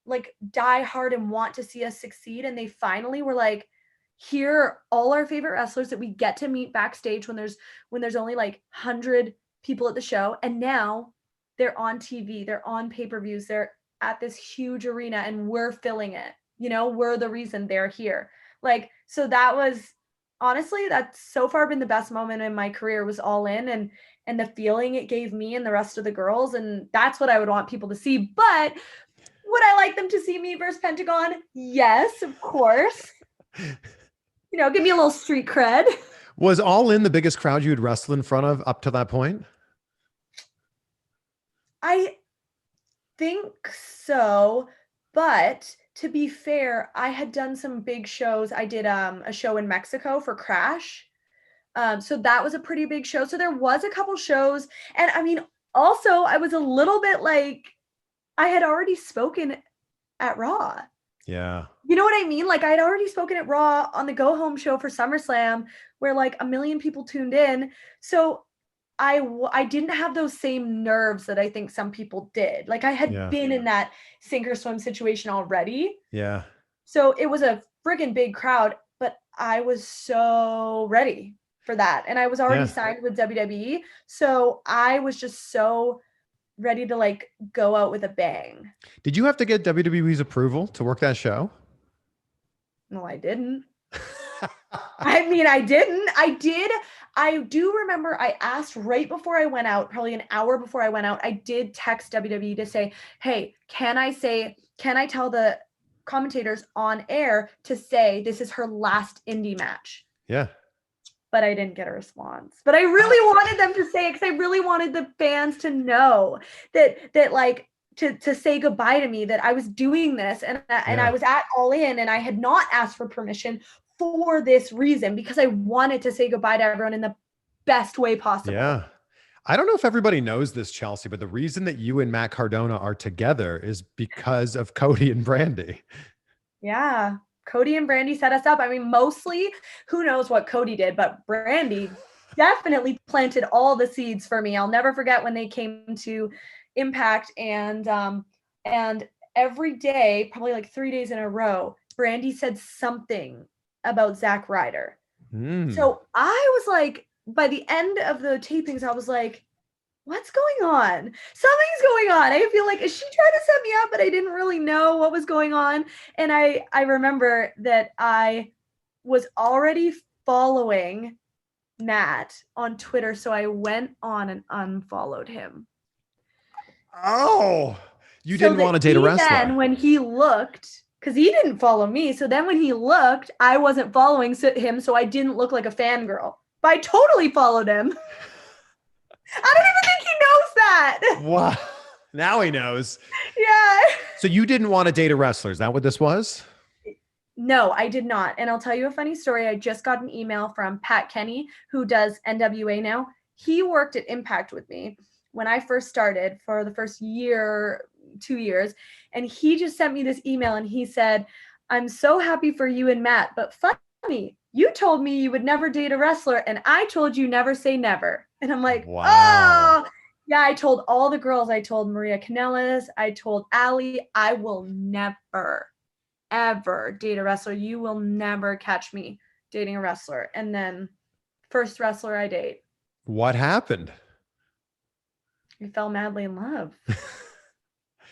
Speaker 1: like die hard and want to see us succeed. And they finally were like, here are all our favorite wrestlers that we get to meet backstage when there's only like 100 people at the show. And now they're on TV, they're on pay-per-views, they're at this huge arena and we're filling it. We're the reason they're here. Like, so that was honestly, that's so far been the best moment in my career was All In and the feeling it gave me and the rest of the girls. And that's what I would want people to see. But would I like them to see me versus Pentagon? Yes, of course. Give me a little street cred.
Speaker 2: Was All In the biggest crowd you had wrestled in front of up to that point?
Speaker 1: I think so, but to be fair, I had done some big shows. I did a show in Mexico for Crash. So that was a pretty big show. So there was a couple shows. And I mean, also I was a little bit like, I had already spoken at Raw.
Speaker 2: Yeah.
Speaker 1: You know what I mean? Like I had already spoken at Raw on the Go Home show for SummerSlam where like 1 million people tuned in. So I didn't have those same nerves that I think some people did. Like I had been in that sink or swim situation already.
Speaker 2: Yeah.
Speaker 1: So it was a friggin' big crowd, but I was so ready for that. And I was already signed with WWE. So I was just so ready to like go out with a bang.
Speaker 2: Did you have to get WWE's approval to work that show?
Speaker 1: No, I didn't. I mean, I didn't. I do remember I asked right before I went out, probably an hour before I went out, I did text WWE to say, hey, can I tell the commentators on air to say this is her last indie match?
Speaker 2: Yeah.
Speaker 1: but I didn't get a response. But I really wanted them to say it because I really wanted the fans to know that like to say goodbye to me, that I was doing this and I was at All In and I had not asked for permission for this reason, because I wanted to say goodbye to everyone in the best way possible.
Speaker 2: Yeah. I don't know if everybody knows this, Chelsea, but the reason that you and Matt Cardona are together is because of Cody and Brandi.
Speaker 1: Yeah. Cody and Brandi set us up. I mean, mostly who knows what Cody did, but Brandi definitely planted all the seeds for me. I'll never forget when they came to Impact and every day, probably like 3 days in a row, Brandi said something about Zack Ryder. So I was like, by the end of the tapings, I was like, what's going on? Something's going on. I feel like, is she trying to set me up? But I didn't really know what was going on. And I remember that I was already following Matt on Twitter. So I went on and unfollowed him.
Speaker 2: Oh, you didn't want to date a wrestler.
Speaker 1: Then when he looked, because he didn't follow me. So then when he looked, I wasn't following him. So I didn't look like a fangirl. But I totally followed him. I don't even think he knows that.
Speaker 2: Wow. Now he knows.
Speaker 1: Yeah.
Speaker 2: So you didn't want to date a wrestler. Is that what this was?
Speaker 1: No, I did not. And I'll tell you a funny story. I just got an email from Pat Kenny, who does NWA now. He worked at Impact with me when I first started for the first year, 2 years. And he just sent me this email and he said, I'm so happy for you and Matt, but funny, you told me you would never date a wrestler and I told you never say never. And I'm like, wow. Oh, yeah, I told all the girls. I told Maria Kanellis. I told Allie, I will never, ever date a wrestler. You will never catch me dating a wrestler. And then first wrestler I date.
Speaker 2: What happened?
Speaker 1: I fell madly in love.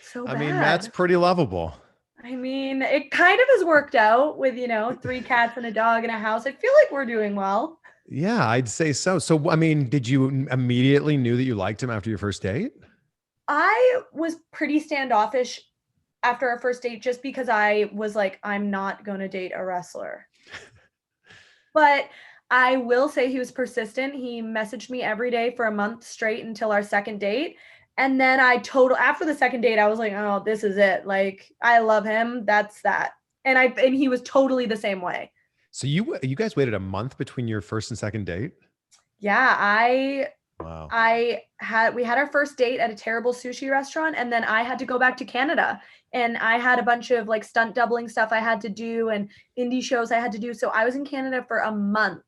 Speaker 1: So bad.
Speaker 2: I mean, Matt's pretty lovable.
Speaker 1: I mean, it kind of has worked out with, 3 cats and a dog and a house. I feel like we're doing well.
Speaker 2: Yeah, I'd say so. So, I mean, did you immediately knew that you liked him after your first date?
Speaker 1: I was pretty standoffish after our first date just because I was like, I'm not going to date a wrestler. But I will say he was persistent. He messaged me every day for a month straight until our second date. And then after the second date, I was like, oh, this is it. Like, I love him. That's that. And he was totally the same way.
Speaker 2: So you guys waited a month between your first and second date?
Speaker 1: Yeah,
Speaker 2: wow.
Speaker 1: We had our first date at a terrible sushi restaurant, and then I had to go back to Canada, and I had a bunch of like stunt doubling stuff I had to do and indie shows I had to do. So I was in Canada for a month,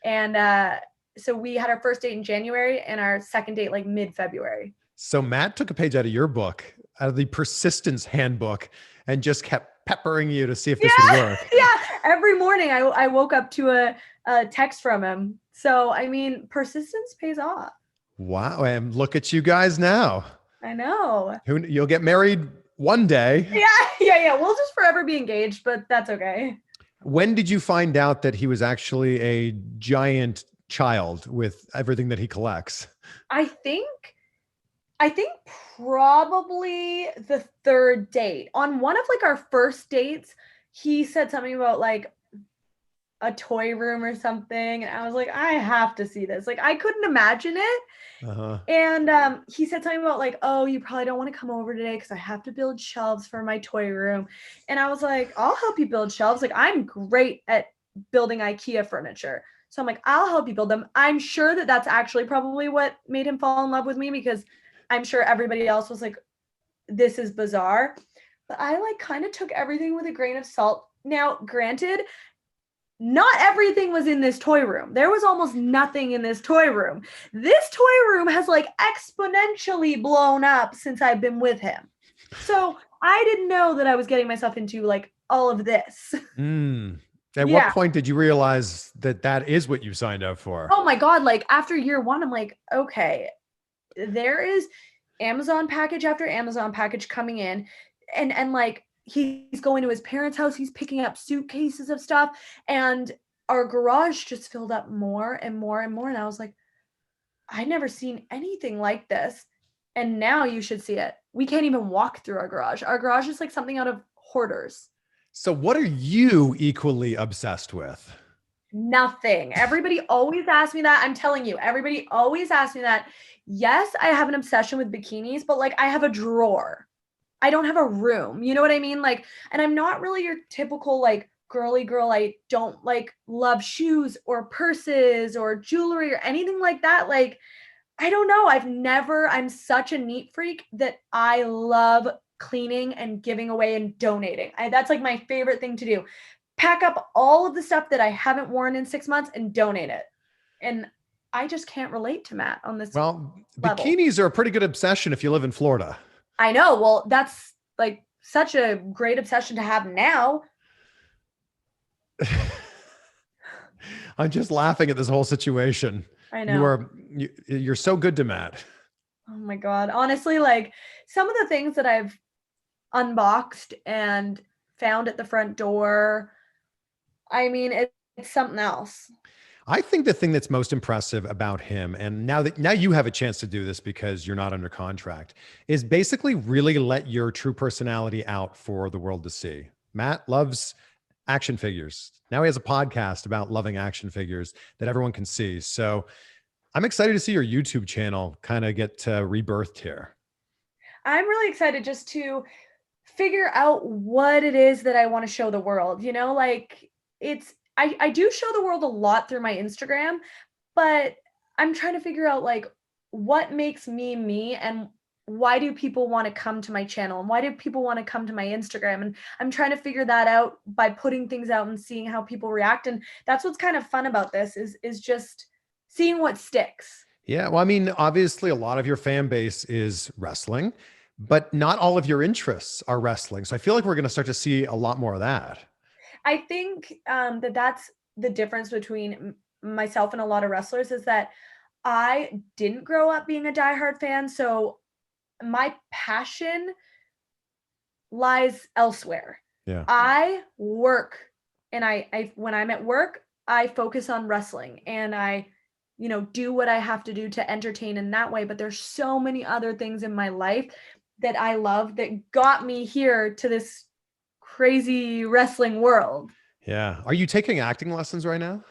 Speaker 1: and so we had our first date in January and our second date like mid-February.
Speaker 2: So Matt took a page out of your book, out of the persistence handbook, and just kept peppering you to see if this would work.
Speaker 1: Yeah. Every morning I woke up to a text from him. So, I mean, persistence pays off.
Speaker 2: Wow. And look at you guys now.
Speaker 1: I know.
Speaker 2: You'll get married one day.
Speaker 1: Yeah. We'll just forever be engaged, but that's okay.
Speaker 2: When did you find out that he was actually a giant child with everything that he collects?
Speaker 1: I think probably the third date. On one of like our first dates, he said something about like a toy room or something. And I was like, I have to see this. Like, I couldn't imagine it. Uh-huh. And he said something about like, oh, you probably don't want to come over today because I have to build shelves for my toy room. And I was like, I'll help you build shelves. Like, I'm great at building IKEA furniture. So I'm like, I'll help you build them. I'm sure that that's actually probably what made him fall in love with me, because I'm sure everybody else was like, this is bizarre. But I like kind of took everything with a grain of salt. Now, granted, not everything was in this toy room. There was almost nothing in this toy room. This toy room has like exponentially blown up since I've been with him. So I didn't know that I was getting myself into like all of this.
Speaker 2: At what point did you realize that that is what you signed up for?
Speaker 1: Oh my God. Like after year one, I'm like, okay, there is Amazon package after Amazon package coming in, and like he's going to his parents' house, he's picking up suitcases of stuff, and our garage just filled up more and more and more. And I was like, I'd never seen anything like this. And now you should see it. We can't even walk through our garage. Our garage is like something out of Hoarders.
Speaker 2: So what are you equally obsessed with?
Speaker 1: Nothing. Everybody always asks me that. I'm telling you, everybody always asks me that. Yes, I have an obsession with bikinis, but like I have a drawer. I don't have a room. You know what I mean? Like, and I'm not really your typical like girly girl. I don't like love shoes or purses or jewelry or anything like that. Like, I don't know. I'm such a neat freak that I love cleaning and giving away and donating. That's like my favorite thing to do. Pack up all of the stuff that I haven't worn in 6 months and donate it. And I just can't relate to Matt on this
Speaker 2: Well,
Speaker 1: level.
Speaker 2: bikinis are a pretty good obsession if you live in Florida.
Speaker 1: I know. Well, that's like such a great obsession to have now.
Speaker 2: I'm just laughing at this whole situation.
Speaker 1: I know.
Speaker 2: You're so good to Matt.
Speaker 1: Oh my God. Honestly, like some of the things that I've unboxed and found at the front door, I mean, it's something else.
Speaker 2: I think the thing that's most impressive about him, and now you have a chance to do this because you're not under contract, is basically really let your true personality out for the world to see. Matt loves action figures. Now he has a podcast about loving action figures that everyone can see. So I'm excited to see your YouTube channel kind of get rebirthed here.
Speaker 1: I'm really excited just to figure out what it is that I want to show the world. You know, like I do show the world a lot through my Instagram, but I'm trying to figure out like what makes me me and why do people want to come to my channel and why do people want to come to my Instagram? And I'm trying to figure that out by putting things out and seeing how people react. And that's what's kind of fun about this is just seeing what sticks.
Speaker 2: Yeah. Well, I mean, obviously, a lot of your fan base is wrestling, but not all of your interests are wrestling. So I feel like we're going to start to see a lot more of that.
Speaker 1: I think that's the difference between myself and a lot of wrestlers is that I didn't grow up being a diehard fan. So my passion lies elsewhere.
Speaker 2: Yeah.
Speaker 1: I work and I when I'm at work, I focus on wrestling and I do what I have to do to entertain in that way, but there's so many other things in my life that I love that got me here to this crazy wrestling world.
Speaker 2: Yeah. Are you taking acting lessons right now?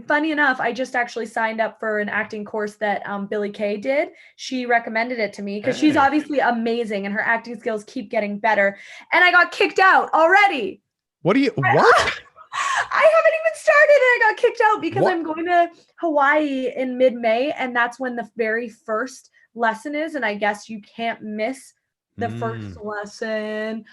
Speaker 1: Funny enough, I just actually signed up for an acting course that Billy Kay did. She recommended it to me because she's
Speaker 2: Hey.
Speaker 1: obviously amazing and her acting skills keep getting better. And I got kicked out already.
Speaker 2: What?
Speaker 1: I haven't even started and I got kicked out because
Speaker 2: What?
Speaker 1: I'm going to Hawaii in mid-May and that's when the very first lesson is. And I guess you can't miss the first lesson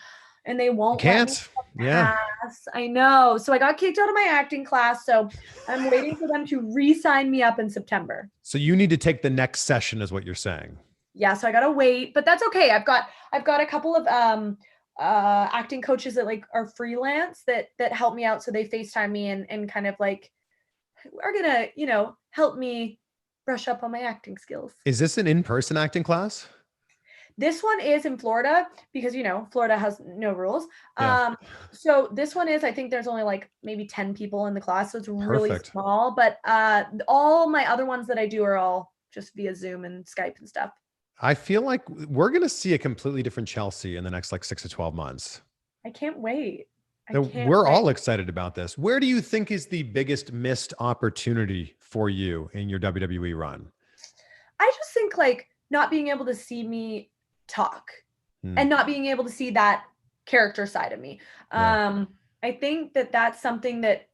Speaker 1: and they won't let me
Speaker 2: Can't. Yeah.
Speaker 1: pass. I know. So I got kicked out of my acting class. So I'm waiting for them to re-sign me up in September.
Speaker 2: So you need to take the next session is what you're saying.
Speaker 1: Yeah. So I gotta wait, but that's okay. I've got a couple of acting coaches that like are freelance that help me out. So they FaceTime me and kind of like are gonna, help me brush up on my acting skills.
Speaker 2: Is this an in-person acting class?
Speaker 1: This one is in Florida because, Florida has no rules.
Speaker 2: Yeah.
Speaker 1: So this one is, I think there's only like maybe 10 people in the class. So it's really
Speaker 2: Perfect.
Speaker 1: small, but all my other ones that I do are all just via Zoom and Skype and stuff.
Speaker 2: I feel like we're going to see a completely different Chelsea in the next like 6 to 12 months.
Speaker 1: I can't wait.
Speaker 2: We're all excited about this. Where do you think is the biggest missed opportunity for you in your WWE run?
Speaker 1: I just think like not being able to see me talk and not being able to see that character side of me.
Speaker 2: Yeah.
Speaker 1: I think that that's something that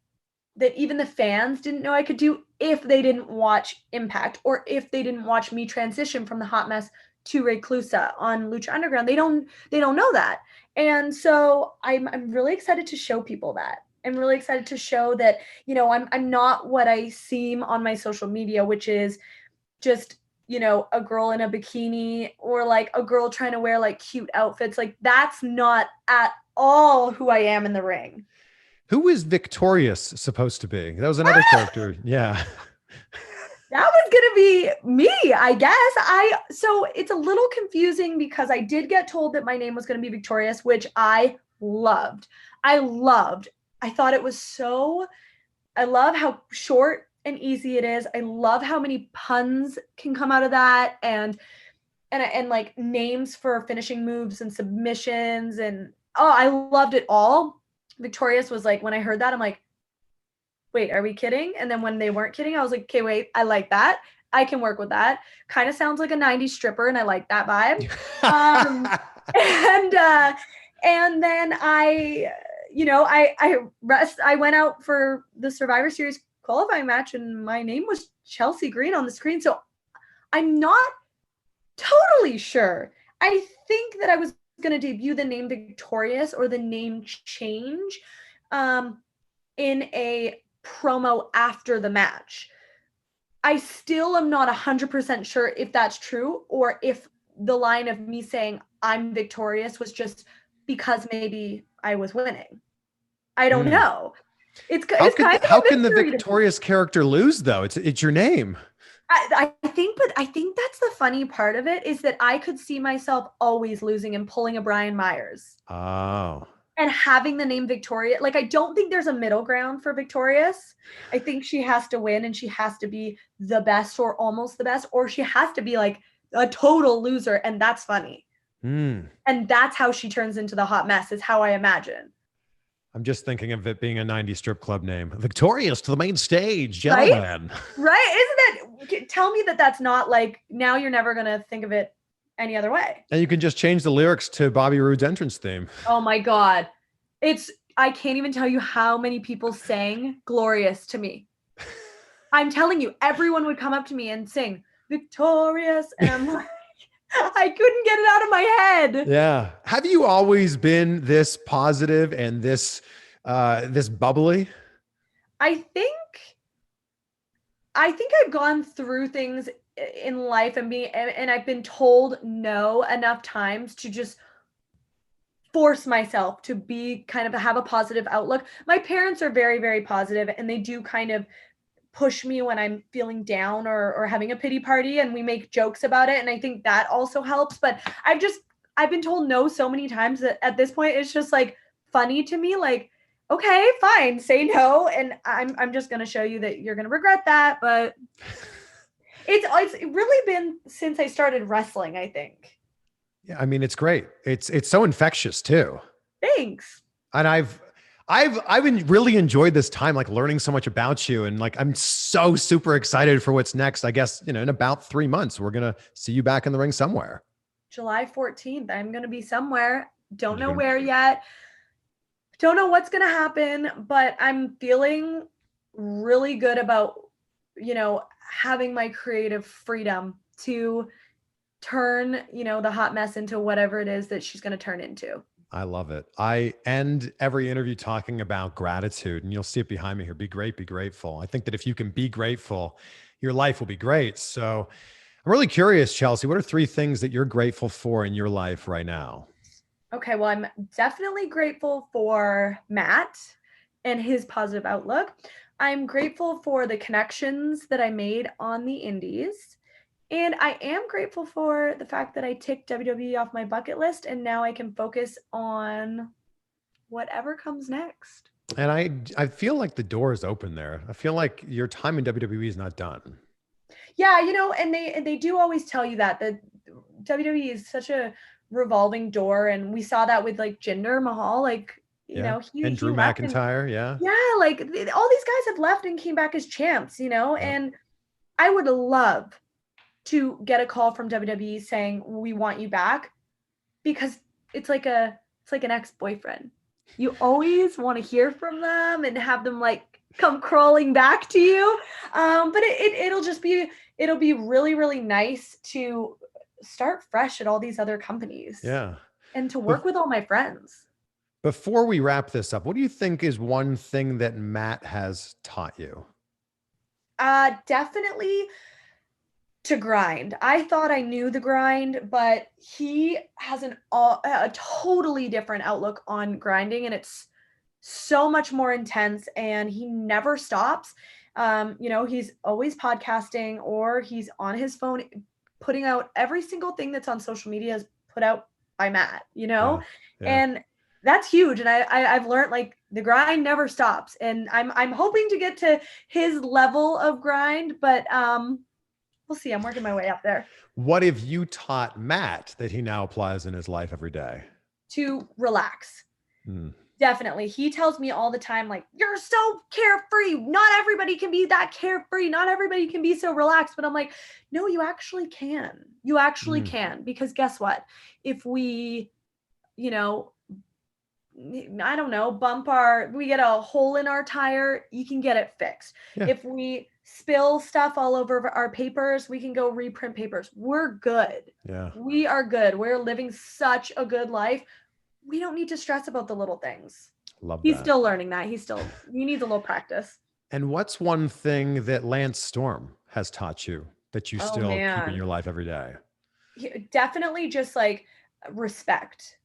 Speaker 1: even the fans didn't know I could do if they didn't watch Impact or if they didn't watch me transition from the hot mess to Reclusa on Lucha Underground. They don't know that. And so I'm really excited to show people that. I'm really excited to show that, I'm not what I seem on my social media, which is just, a girl in a bikini or like a girl trying to wear like cute outfits. Like that's not at all who I am in the ring.
Speaker 2: Who is Victorious supposed to be? That was another character. Yeah.
Speaker 1: That was going to be me, I guess. So it's a little confusing because I did get told that my name was going to be Victorious, which I loved. I thought it was I love how short and easy it is. I love how many puns can come out of that and like names for finishing moves and submissions. And I loved it all. Victorious was like, when I heard that, I'm like, wait, are we kidding? And then when they weren't kidding, I was like, okay, wait, I like that. I can work with that. Kind of sounds like a 90s stripper, and I like that vibe. And then I went out for the Survivor Series qualifying match, and my name was Chelsea Green on the screen. So I'm not totally sure. I think that I was going to debut the name Victorious or the name change in a promo after the match. I still am not 100% sure if that's true, or if the line of me saying I'm victorious was just because maybe I was winning. I don't know.
Speaker 2: How can the victorious character lose though? It's your name.
Speaker 1: I think that's the funny part of it, is that I could see myself always losing and pulling a Brian Myers.
Speaker 2: Oh.
Speaker 1: And having the name Victoria, like, I don't think there's a middle ground for Victorious. I think she has to win, and she has to be the best or almost the best, or she has to be like a total loser, and that's funny. And that's how she turns into the hot mess, is how I imagine.
Speaker 2: I'm just thinking of it being a 90s strip club name. Victorious to the main stage, gentlemen.
Speaker 1: Right? Isn't that, tell me that that's not like, now you're never going to think of it any other way.
Speaker 2: And you can just change the lyrics to Bobby Roode's entrance theme.
Speaker 1: Oh my God. I can't even tell you how many people sang Glorious to me. I'm telling you, everyone would come up to me and sing Victorious. And I'm like, I couldn't get it out of my head.
Speaker 2: Yeah. Have you always been this positive and this bubbly? I
Speaker 1: think I've gone through things in life and I've been told no enough times to just force myself to be kind of have a positive outlook. My parents are very, very positive, and they do kind of push me when I'm feeling down or having a pity party, and we make jokes about it. And I think that also helps. But I've been told no so many times that at this point, it's just like funny to me. Like, okay, fine, say no. And I'm just going to show you that you're going to regret that. But it's really been since I started wrestling, I think.
Speaker 2: Yeah. I mean, it's great. It's so infectious too.
Speaker 1: Thanks.
Speaker 2: And I've really enjoyed this time, like learning so much about you. And like, I'm so super excited for what's next. I guess, in about 3 months, we're going to see you back in the ring somewhere.
Speaker 1: July 14th. I'm going to be somewhere. Don't know where yet. Don't know what's going to happen, but I'm feeling really good about, having my creative freedom to turn, the hot mess into whatever it is that she's going to turn into.
Speaker 2: I love it. I end every interview talking about gratitude, and you'll see it behind me here. Be great, be grateful. I think that if you can be grateful, your life will be great. So I'm really curious, Chelsea, what are 3 things that you're grateful for in your life right now?
Speaker 1: Okay, well, I'm definitely grateful for Matt and his positive outlook. I'm grateful for the connections that I made on the indies. And I am grateful for the fact that I ticked WWE off my bucket list, and now I can focus on whatever comes next.
Speaker 2: And I feel like the door is open there. I feel like your time in WWE is not done.
Speaker 1: Yeah, and they do always tell you that WWE is such a revolving door, and we saw that with like Jinder Mahal, like
Speaker 2: and Drew McIntyre,
Speaker 1: like all these guys have left and came back as champs, and I would love to get a call from WWE saying, we want you back, because it's like an ex-boyfriend. You always want to hear from them and have them like come crawling back to you. But it'll be really, really nice to start fresh at all these other companies.
Speaker 2: Yeah.
Speaker 1: And to work with all my friends.
Speaker 2: Before we wrap this up, what do you think is one thing that Matt has taught you?
Speaker 1: Definitely to grind. I thought I knew the grind, but he has a totally different outlook on grinding, and it's so much more intense, and he never stops. He's always podcasting, or he's on his phone putting out every single thing that's on social media is put out by Matt, and that's huge. And I've learned like the grind never stops, and I'm hoping to get to his level of grind, but we'll see. I'm working my way up there.
Speaker 2: What have you taught Matt that he now applies in his life every day?
Speaker 1: To relax. Definitely. He tells me all the time, like, you're so carefree. Not everybody can be that carefree. Not everybody can be so relaxed. But I'm like, no, you actually can. You actually can. Because guess what? If we, you know, I don't know, we get a hole in our tire, you can get it fixed. Yeah. If we spill stuff all over our papers, we can go reprint papers. We're good.
Speaker 2: Yeah.
Speaker 1: We are good. We're living such a good life. We don't need to stress about the little things.
Speaker 2: Love
Speaker 1: He's
Speaker 2: that.
Speaker 1: still learning that. He needs a little practice.
Speaker 2: And what's one thing that Lance Storm has taught you that you still keep in your life every day?
Speaker 1: Definitely just like respect,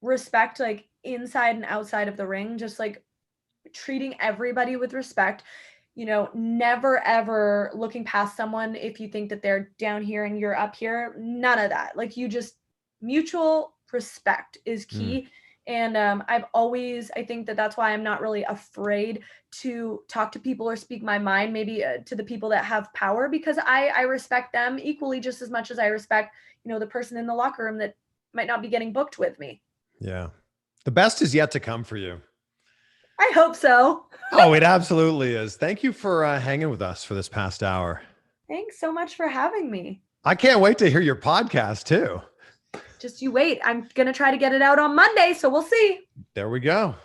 Speaker 1: like inside and outside of the ring, just like treating everybody with respect, never ever looking past someone if you think that they're down here and you're up here. None of that. Like, you just mutual respect is key. And I think that's why I'm not really afraid to talk to people or speak my mind, maybe to the people that have power, because I respect them equally just as much as I respect, the person in the locker room that might not be getting booked with me.
Speaker 2: Yeah. The best is yet to come for you.
Speaker 1: I hope so.
Speaker 2: Oh, it absolutely is. Thank you for hanging with us for this past hour.
Speaker 1: Thanks so much for having me.
Speaker 2: I can't wait to hear your podcast too.
Speaker 1: Just you wait. I'm going to try to get it out on Monday, so we'll see.
Speaker 2: There we go.